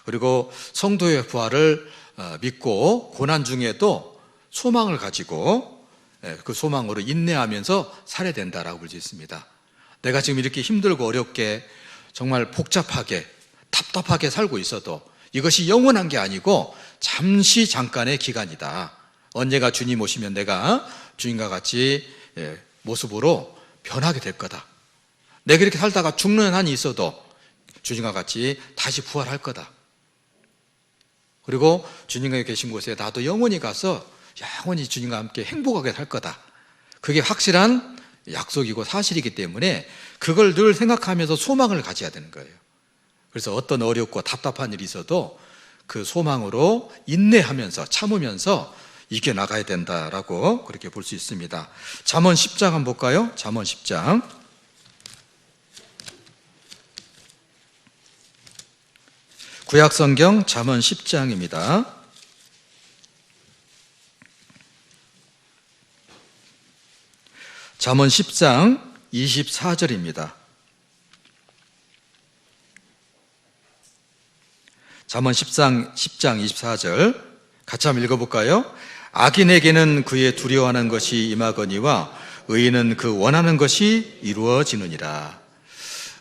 그리고 성도의 부활을 믿고 고난 중에도 소망을 가지고 그 소망으로 인내하면서 살아야 된다라고 볼 수 있습니다. 내가 지금 이렇게 힘들고 어렵게 정말 복잡하게 답답하게 살고 있어도 이것이 영원한 게 아니고 잠시 잠깐의 기간이다. 언젠가 주님 오시면 내가 주님과 같이 모습으로 변하게 될 거다. 내가 이렇게 살다가 죽는 한이 있어도 주님과 같이 다시 부활할 거다. 그리고 주님과 계신 곳에 나도 영원히 가서 영원히 주님과 함께 행복하게 살 거다. 그게 확실한 약속이고 사실이기 때문에 그걸 늘 생각하면서 소망을 가져야 되는 거예요. 그래서 어떤 어렵고 답답한 일이 있어도 그 소망으로 인내하면서 참으면서 이겨나가야 된다라고 그렇게 볼 수 있습니다. 잠언 10장 한번 볼까요? 잠언 10장. 구약성경 잠언 10장입니다. 잠언 10장 24절입니다. 잠언 10장 24절 같이 한번 읽어볼까요? 악인에게는 그의 두려워하는 것이 임하거니와 의인은 그 원하는 것이 이루어지느니라.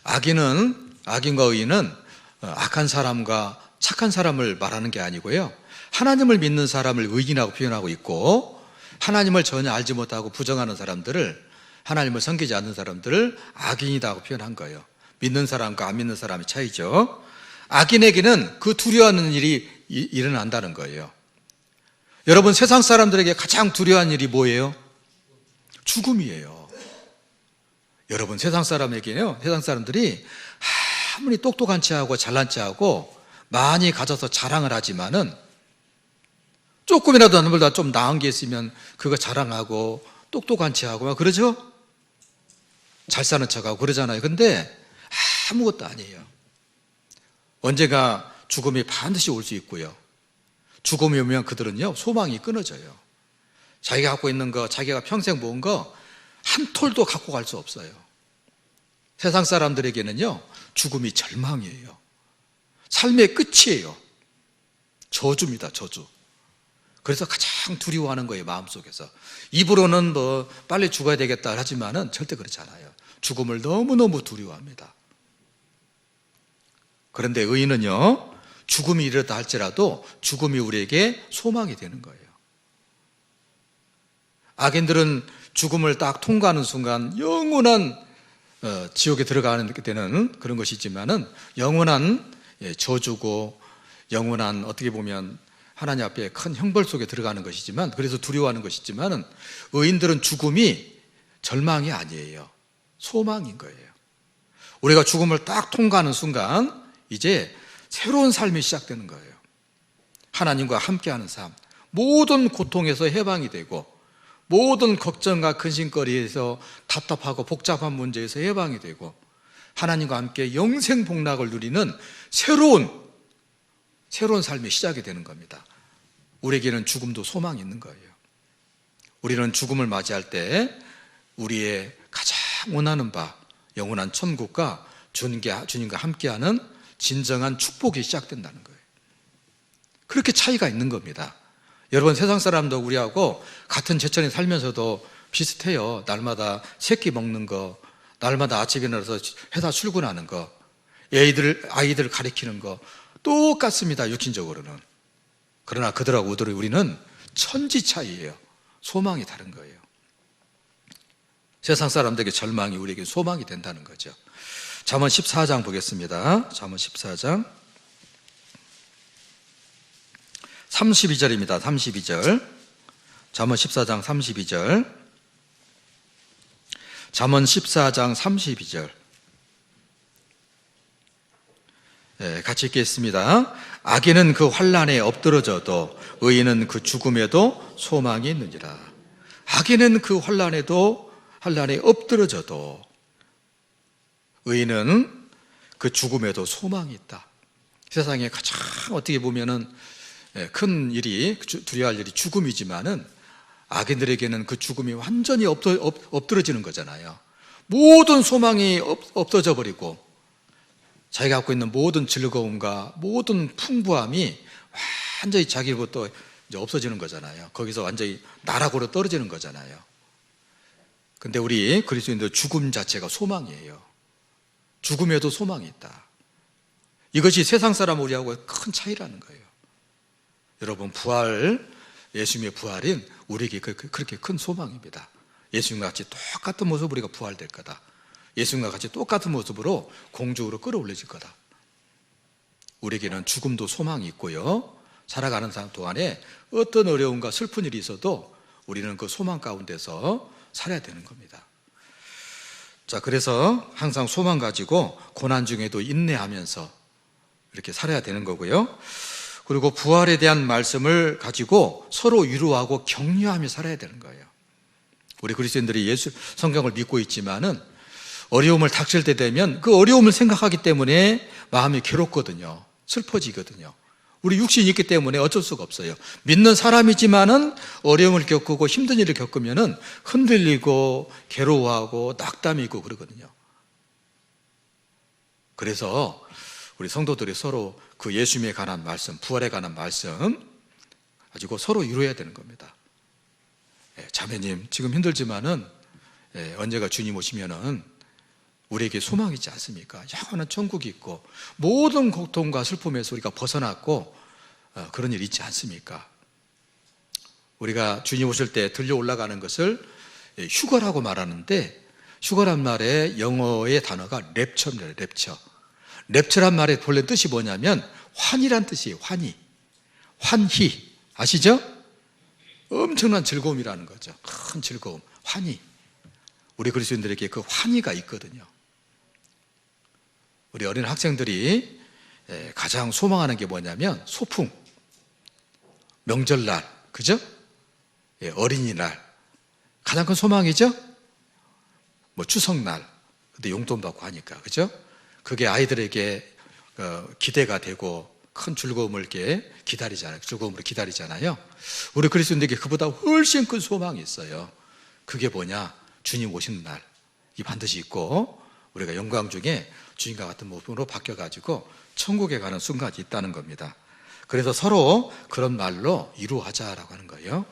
악인과 의인은 악한 사람과 착한 사람을 말하는 게 아니고요, 하나님을 믿는 사람을 의인이라고 표현하고 있고, 하나님을 전혀 알지 못하고 부정하는 사람들을, 하나님을 섬기지 않는 사람들을 악인이라고 표현한 거예요. 믿는 사람과 안 믿는 사람의 차이죠. 악인에게는 그 두려워하는 일이 일어난다는 거예요. 여러분, 세상 사람들에게 가장 두려워하는 일이 뭐예요? 죽음이에요. 여러분, 세상 사람에게는요, 세상 사람들이 아무리 똑똑한 체하고 잘난 체하고 많이 가져서 자랑을 하지만은 조금이라도 남들보다 좀 나은 게 있으면 그거 자랑하고 똑똑한 체하고 막 그러죠? 잘 사는 척하고 그러잖아요. 근데 아무것도 아니에요. 언제가 죽음이 반드시 올 수 있고요. 죽음이 오면 그들은요, 소망이 끊어져요. 자기가 갖고 있는 거, 자기가 평생 모은 거 한 톨도 갖고 갈 수 없어요. 세상 사람들에게는요, 죽음이 절망이에요. 삶의 끝이에요. 저주입니다, 저주. 그래서 가장 두려워하는 거예요, 마음속에서. 입으로는 뭐 빨리 죽어야 되겠다 하지만은 절대 그렇지 않아요. 죽음을 너무너무 두려워합니다. 그런데 의인은요, 죽음이 이르다 할지라도 죽음이 우리에게 소망이 되는 거예요. 악인들은 죽음을 딱 통과하는 순간 영원한 지옥에 들어가는 되는 그런 것이지만은 영원한 저주고 영원한 어떻게 보면 하나님 앞에 큰 형벌 속에 들어가는 것이지만, 그래서 두려워하는 것이지만은 의인들은 죽음이 절망이 아니에요. 소망인 거예요. 우리가 죽음을 딱 통과하는 순간 이제 새로운 삶이 시작되는 거예요. 하나님과 함께하는 삶, 모든 고통에서 해방이 되고 모든 걱정과 근심거리에서 답답하고 복잡한 문제에서 해방이 되고 하나님과 함께 영생복락을 누리는 새로운 삶이 시작이 되는 겁니다. 우리에게는 죽음도 소망이 있는 거예요. 우리는 죽음을 맞이할 때 우리의 가장 원하는 바 영원한 천국과 주님과 함께하는 진정한 축복이 시작된다는 거예요. 그렇게 차이가 있는 겁니다. 여러분, 세상 사람도 우리하고 같은 제천에 살면서도 비슷해요. 날마다 새끼 먹는 거, 날마다 아침에 일어나서 회사 출근하는 거, 아이들 가리키는 거 똑같습니다, 육신적으로는. 그러나 그들하고 우리는 천지 차이예요. 소망이 다른 거예요. 세상 사람들에게 절망이 우리에게 소망이 된다는 거죠. 잠언 14장 보겠습니다. 잠언 14장 32절입니다. 32절. 잠언 14장 32절. 잠언 14장 32절. 네, 같이 읽겠습니다. 악인은 그 환난에 엎드러져도 의인은 그 죽음에도 소망이 있느니라. 악인은 그 환난에 엎드러져도 의인은 그 죽음에도 소망이 있다. 세상에 가장 어떻게 보면은 큰 일이, 두려워할 일이 죽음이지만은 악인들에게는 그 죽음이 완전히 엎드러지는 거잖아요. 모든 소망이 없어져 버리고 자기가 갖고 있는 모든 즐거움과 모든 풍부함이 완전히 자기로부터 이제 없어지는 거잖아요. 거기서 완전히 나락으로 떨어지는 거잖아요. 근데 우리 그리스도인들 죽음 자체가 소망이에요. 죽음에도 소망이 있다. 이것이 세상 사람 우리하고 큰 차이라는 거예요. 여러분, 예수님의 부활은 우리에게 그렇게 큰 소망입니다. 예수님과 같이 똑같은 모습으로 우리가 부활될 거다. 예수님과 같이 똑같은 모습으로 공중으로 끌어올려질 거다. 우리에게는 죽음도 소망이 있고요, 살아가는 삶 동안에 어떤 어려움과 슬픈 일이 있어도 우리는 그 소망 가운데서 살아야 되는 겁니다. 자, 그래서 항상 소망 가지고 고난 중에도 인내하면서 이렇게 살아야 되는 거고요. 그리고 부활에 대한 말씀을 가지고 서로 위로하고 격려하며 살아야 되는 거예요. 우리 그리스도인들이 성경을 믿고 있지만은 어려움을 닥칠 때 되면 그 어려움을 생각하기 때문에 마음이 괴롭거든요. 슬퍼지거든요. 우리 육신이 있기 때문에 어쩔 수가 없어요. 믿는 사람이지만은 어려움을 겪고 힘든 일을 겪으면은 흔들리고 괴로워하고 낙담이 있고 그러거든요. 그래서 우리 성도들이 서로 그 예수님에 관한 말씀, 부활에 관한 말씀 가지고 서로 위로해야 되는 겁니다. 자매님, 지금 힘들지만은 언제가 주님 오시면은 우리에게 소망이 있지 않습니까? 영원한 천국이 있고 모든 고통과 슬픔에서 우리가 벗어났고 그런 일 있지 않습니까? 우리가 주님 오실 때 들려 올라가는 것을 휴거라고 말하는데, 휴거란 말의 영어의 단어가 랩처입니다. 랩처. 랩처란 말의 본래 뜻이 뭐냐면 환희란 뜻이에요. 환희. 환희. 아시죠? 엄청난 즐거움이라는 거죠. 큰 즐거움. 환희. 우리 그리스도인들에게 그 환희가 있거든요. 우리 어린 학생들이 가장 소망하는 게 뭐냐면 소풍, 명절날, 그죠? 어린이날, 가장 큰 소망이죠? 뭐 추석날, 근데 용돈 받고 하니까, 그죠? 그게 아이들에게 기대가 되고 큰 즐거움을 이렇게 기다리잖아요. 즐거움으로 기다리잖아요. 우리 그리스도인들에게 그보다 훨씬 큰 소망이 있어요. 그게 뭐냐? 주님 오시는 날, 이 반드시 있고 우리가 영광 중에 주님과 같은 모습으로 바뀌어가지고 천국에 가는 순간이 있다는 겁니다. 그래서 서로 그런 말로 이루하자라고 하는 거예요.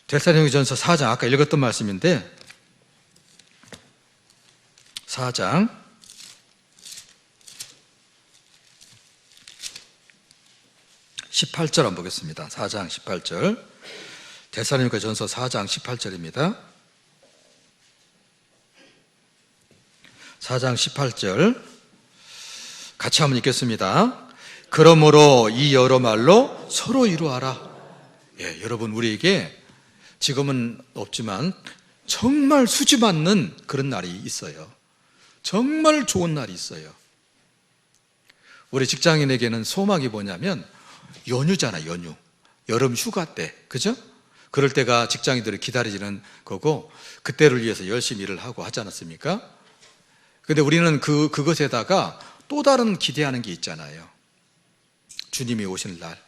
데살로니가전서 4장, 아까 읽었던 말씀인데 4장 18절 한번 보겠습니다. 4장 18절. 데살로니가전서 4장 18절입니다. 4장 18절 같이 한번 읽겠습니다. 그러므로 이 여러 말로 서로 이루하라. 여러분, 우리에게 지금은 없지만 정말 수지 맞는 그런 날이 있어요. 정말 좋은 날이 있어요. 우리 직장인에게는 소망이 뭐냐면 연휴잖아요. 연휴. 여름 휴가 때, 그죠? 그럴 때가 직장인들을 기다리는 거고 그때를 위해서 열심히 일을 하고 하지 않았습니까? 근데 우리는 그것에다가 또 다른 기대하는 게 있잖아요. 주님이 오실 날,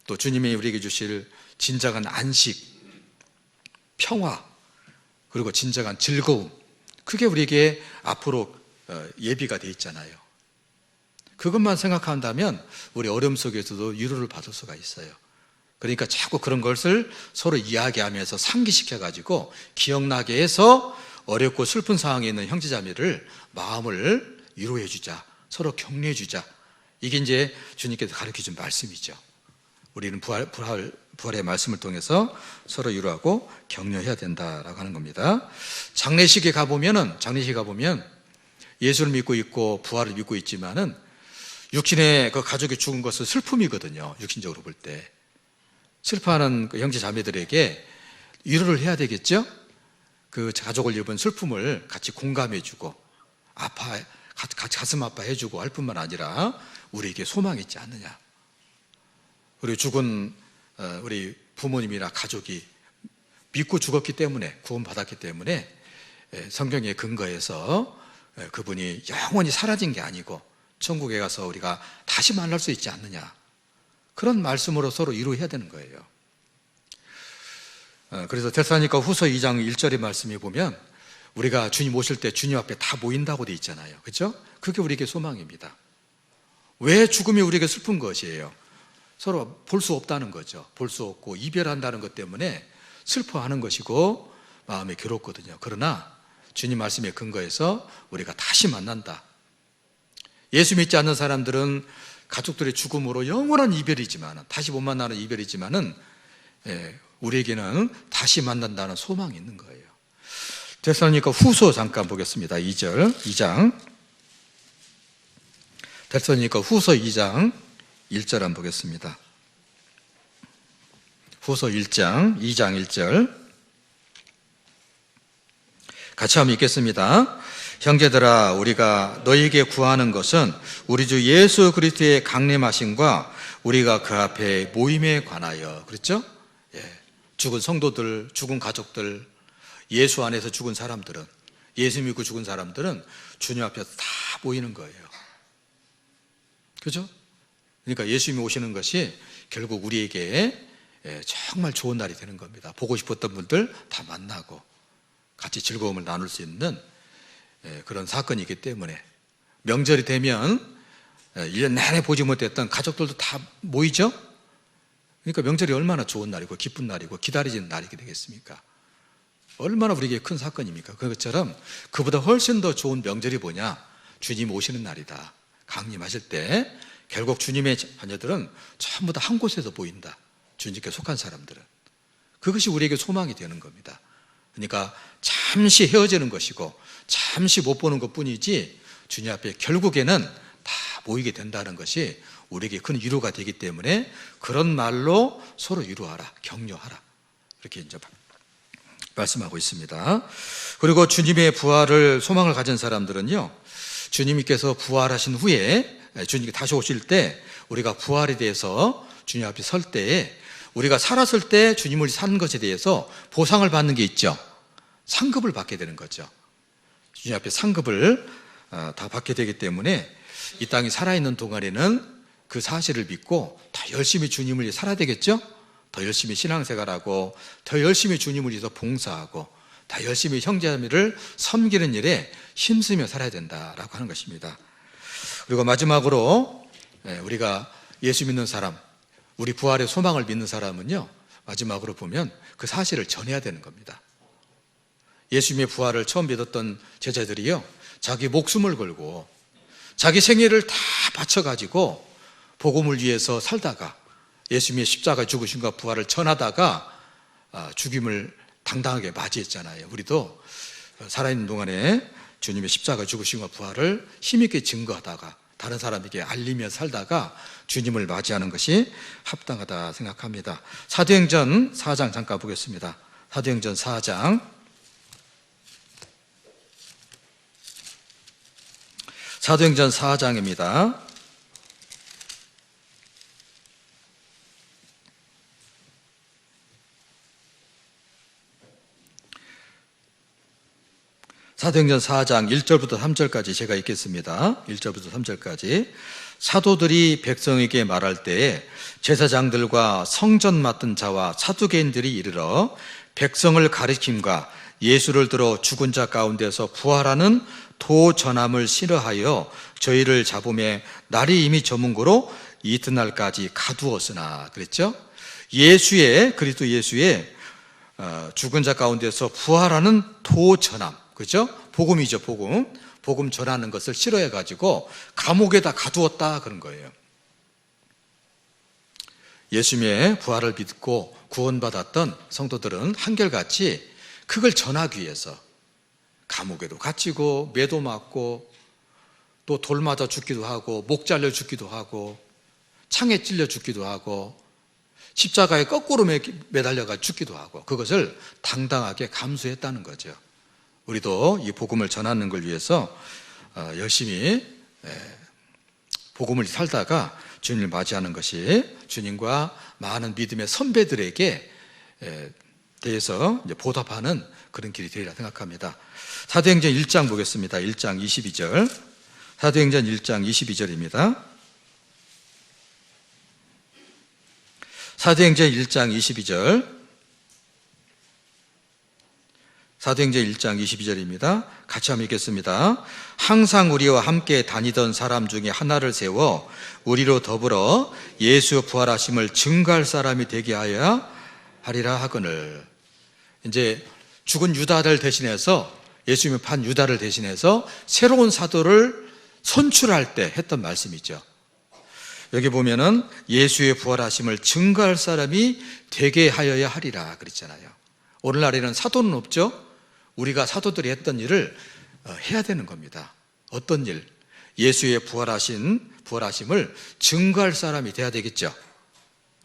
또 주님이 우리에게 주실 진정한 안식, 평화, 그리고 진정한 즐거움, 그게 우리에게 앞으로 예비가 돼 있잖아요. 그것만 생각한다면 우리 어려움 속에서도 위로를 받을 수가 있어요. 그러니까 자꾸 그런 것을 서로 이야기하면서 상기시켜가지고 기억나게 해서 어렵고 슬픈 상황에 있는 형제자매를 마음을 위로해 주자, 서로 격려해 주자. 이게 이제 주님께서 가르쳐 준 말씀이죠. 우리는 부활의 말씀을 통해서 서로 위로하고 격려해야 된다라고 하는 겁니다. 장례식에 가보면 예수를 믿고 있고 부활을 믿고 있지만은 육신의 그 가족이 죽은 것은 슬픔이거든요. 육신적으로 볼 때. 슬퍼하는 그 형제 자매들에게 위로를 해야 되겠죠? 그 가족을 입은 슬픔을 같이 공감해주고 같이 가슴 아파해주고 할 뿐만 아니라 우리에게 소망이 있지 않느냐. 우리 죽은 우리 부모님이나 가족이 믿고 죽었기 때문에, 구원받았기 때문에 성경에 근거해서 그분이 영원히 사라진 게 아니고 천국에 가서 우리가 다시 만날 수 있지 않느냐. 그런 말씀으로 서로 이루어야 되는 거예요. 그래서 데살로니가 후서 2장 1절의 말씀에 보면 우리가 주님 오실 때 주님 앞에 다 모인다고 돼 있잖아요. 그렇죠? 그게 우리에게 소망입니다. 왜 죽음이 우리에게 슬픈 것이에요? 서로 볼 수 없다는 거죠. 볼 수 없고 이별한다는 것 때문에 슬퍼하는 것이고 마음이 괴롭거든요. 그러나 주님 말씀에 근거해서 우리가 다시 만난다. 예수 믿지 않는 사람들은 가족들의 죽음으로 영원한 이별이지만, 다시 못 만나는 이별이지만은 우리에게는 다시 만난다는 소망이 있는 거예요. 데살로니가 후서 잠깐 보겠습니다. 2장. 데살로니가 후서 2장 1절 한번 보겠습니다. 후서 2장 1절 같이 한번 읽겠습니다. 형제들아, 우리가 너희에게 구하는 것은 우리 주 예수 그리스도의 강림하심과 우리가 그 앞에 모임에 관하여. 그렇죠? 죽은 성도들, 죽은 가족들, 예수 안에서 죽은 사람들은, 예수 믿고 죽은 사람들은 주님 앞에서 다 모이는 거예요. 그죠? 그러니까 예수님이 오시는 것이 결국 우리에게 정말 좋은 날이 되는 겁니다. 보고 싶었던 분들 다 만나고 같이 즐거움을 나눌 수 있는 그런 사건이기 때문에, 명절이 되면 1년 내내 보지 못했던 가족들도 다 모이죠? 그러니까 명절이 얼마나 좋은 날이고 기쁜 날이고 기다려지는 날이게 되겠습니까? 얼마나 우리에게 큰 사건입니까? 그것처럼 그보다 훨씬 더 좋은 명절이 뭐냐? 주님 오시는 날이다. 강림하실 때 결국 주님의 자녀들은 전부 다 한 곳에서 모인다. 주님께 속한 사람들은. 그것이 우리에게 소망이 되는 겁니다. 그러니까 잠시 헤어지는 것이고 잠시 못 보는 것뿐이지 주님 앞에 결국에는 다 모이게 된다는 것이 우리에게 큰 위로가 되기 때문에 그런 말로 서로 위로하라, 격려하라, 이렇게 이제 말씀하고 있습니다. 그리고 주님의 부활을 소망을 가진 사람들은요, 주님께서 부활하신 후에 주님이 다시 오실 때 우리가 부활에 대해서 주님 앞에 설 때에 우리가 살았을 때 주님을 산 것에 대해서 보상을 받는 게 있죠. 상급을 받게 되는 거죠. 주님 앞에 상급을 다 받게 되기 때문에 이 땅에 살아있는 동안에는 그 사실을 믿고 더 열심히 주님을 위해 살아야 되겠죠. 더 열심히 신앙생활하고 더 열심히 주님을 위해서 봉사하고 더 열심히 형제자매를 섬기는 일에 힘쓰며 살아야 된다라고 하는 것입니다. 그리고 마지막으로 우리가 예수 믿는 사람, 우리 부활의 소망을 믿는 사람은요, 마지막으로 보면 그 사실을 전해야 되는 겁니다. 예수님의 부활을 처음 믿었던 제자들이요, 자기 목숨을 걸고 자기 생애를 다 바쳐가지고 복음을 위해서 살다가 예수님의 십자가 죽으심과 부활을 전하다가 죽임을 당당하게 맞이했잖아요. 우리도 살아있는 동안에 주님의 십자가 죽으심과 부활을 힘있게 증거하다가 다른 사람에게 알리며 살다가 주님을 맞이하는 것이 합당하다 생각합니다. 사도행전 4장 잠깐 보겠습니다. 사도행전 4장. 사도행전 4장입니다. 사도행전 4장 1절부터 3절까지 제가 읽겠습니다. 1절부터 3절까지. 사도들이 백성에게 말할 때에 제사장들과 성전 맡은 자와 사두개인들이 이르러 백성을 가리킴과 예수를 들어 죽은 자 가운데서 부활하는 도 전함을 싫어하여 저희를 잡음에 날이 이미 저문 고로 이튿날까지 가두었으나, 그랬죠? 그리스도 예수의 죽은 자 가운데서 부활하는 도 전함, 그죠? 복음이죠, 복음. 복음 전하는 것을 싫어해가지고 감옥에다 가두었다, 그런 거예요. 예수님의 부활을 믿고 구원받았던 성도들은 한결같이 그걸 전하기 위해서 감옥에도 갇히고 매도 맞고 또 돌 맞아 죽기도 하고 목 잘려 죽기도 하고 창에 찔려 죽기도 하고 십자가에 거꾸로 매달려가 죽기도 하고 그것을 당당하게 감수했다는 거죠. 우리도 이 복음을 전하는 걸 위해서 열심히 복음을 살다가 주님을 맞이하는 것이 주님과 많은 믿음의 선배들에게 대해서 이제 보답하는 그런 길이 되리라 생각합니다. 사도행전 1장 보겠습니다. 1장 22절. 사도행전 1장 22절입니다. 사도행전 1장 22절. 사도행전 1장 22절입니다. 같이 한번 읽겠습니다. 항상 우리와 함께 다니던 사람 중에 하나를 세워 우리로 더불어 예수 부활하심을 증거할 사람이 되게 하여야 하리라 하거늘. 이제 죽은 유다를 대신해서 예수님의 판 유다를 대신해서 새로운 사도를 선출할 때 했던 말씀이죠. 여기 보면은 예수의 부활하심을 증거할 사람이 되게 하여야 하리라 그랬잖아요. 오늘날에는 사도는 없죠. 우리가 사도들이 했던 일을 해야 되는 겁니다. 어떤 일? 예수의 부활하심을 증거할 사람이 돼야 되겠죠.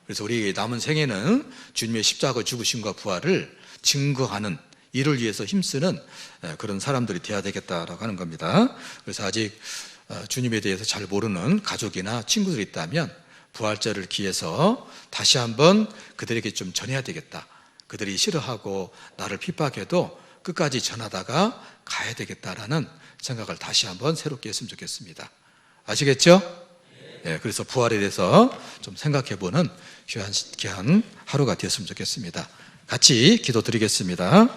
그래서 우리 남은 생애는 주님의 십자가 죽으심과 부활을 증거하는 이를 위해서 힘쓰는 그런 사람들이 돼야 되겠다라고 하는 겁니다. 그래서 아직 주님에 대해서 잘 모르는 가족이나 친구들이 있다면 부활절을 기해서 다시 한번 그들에게 좀 전해야 되겠다. 그들이 싫어하고 나를 핍박해도 끝까지 전하다가 가야 되겠다라는 생각을 다시 한번 새롭게 했으면 좋겠습니다. 아시겠죠? 네, 그래서 부활에 대해서 좀 생각해보는 귀한 하루가 되었으면 좋겠습니다. 같이 기도드리겠습니다.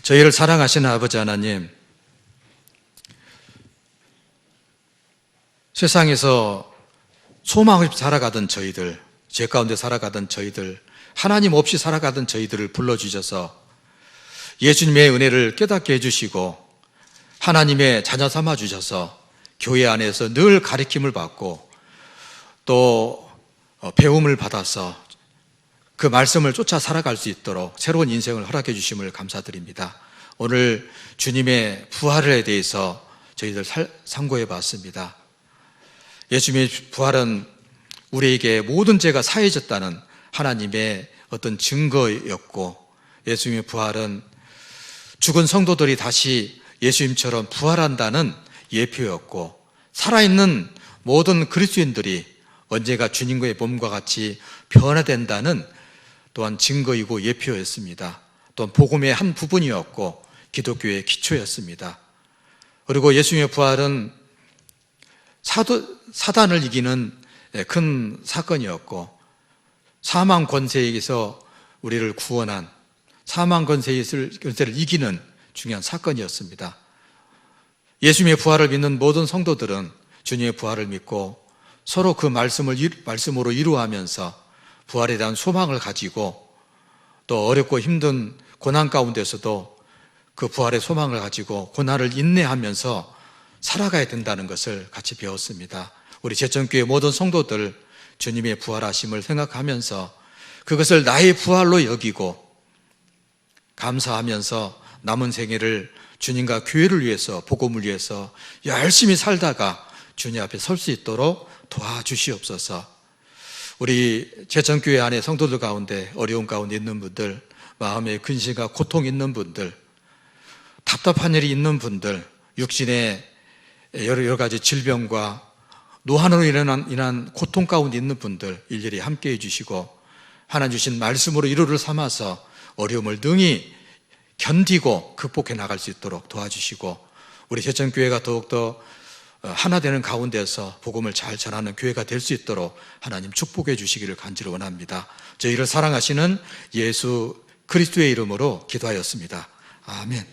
저희를 사랑하시는 아버지 하나님, 세상에서 소망 없이 살아가던 저희들, 죄 가운데 살아가던 저희들, 하나님 없이 살아가던 저희들을 불러주셔서 예수님의 은혜를 깨닫게 해주시고 하나님의 자녀 삼아주셔서 교회 안에서 늘 가르침을 받고 또 배움을 받아서 그 말씀을 쫓아 살아갈 수 있도록 새로운 인생을 허락해 주심을 감사드립니다. 오늘 주님의 부활에 대해서 저희들 상고해 봤습니다. 예수님의 부활은 우리에게 모든 죄가 사해졌다는 하나님의 어떤 증거였고, 예수님의 부활은 죽은 성도들이 다시 예수님처럼 부활한다는 예표였고, 살아있는 모든 그리스도인들이 언제가 주님과의 몸과 같이 변화된다는 또한 증거이고 예표였습니다. 또한 복음의 한 부분이었고 기독교의 기초였습니다. 그리고 예수님의 부활은 사단을 이기는 큰 사건이었고, 사망 권세에서 우리를 구원한, 사망 권세를 이기는 중요한 사건이었습니다. 예수님의 부활을 믿는 모든 성도들은 주님의 부활을 믿고 서로 그 말씀으로 이루어가면서 부활에 대한 소망을 가지고, 또 어렵고 힘든 고난 가운데서도 그 부활의 소망을 가지고 고난을 인내하면서 살아가야 된다는 것을 같이 배웠습니다. 우리 제천교회 모든 성도들 주님의 부활하심을 생각하면서 그것을 나의 부활로 여기고 감사하면서 남은 생애를 주님과 교회를 위해서, 복음을 위해서 열심히 살다가 주님 앞에 설 수 있도록 도와주시옵소서. 우리 제천교회 안에 성도들 가운데 어려운 가운데 있는 분들, 마음에 근심과 고통 있는 분들, 답답한 일이 있는 분들, 육신의 여러 가지 질병과 노환으로 인한 고통 가운데 있는 분들 일일이 함께 해주시고, 하나님 주신 말씀으로 위로를 삼아서 어려움을 능히 견디고 극복해 나갈 수 있도록 도와주시고, 우리 제천교회가 더욱더 하나 되는 가운데서 복음을 잘 전하는 교회가 될 수 있도록 하나님 축복해 주시기를 간절히 원합니다. 저희를 사랑하시는 예수 그리스도의 이름으로 기도하였습니다. 아멘.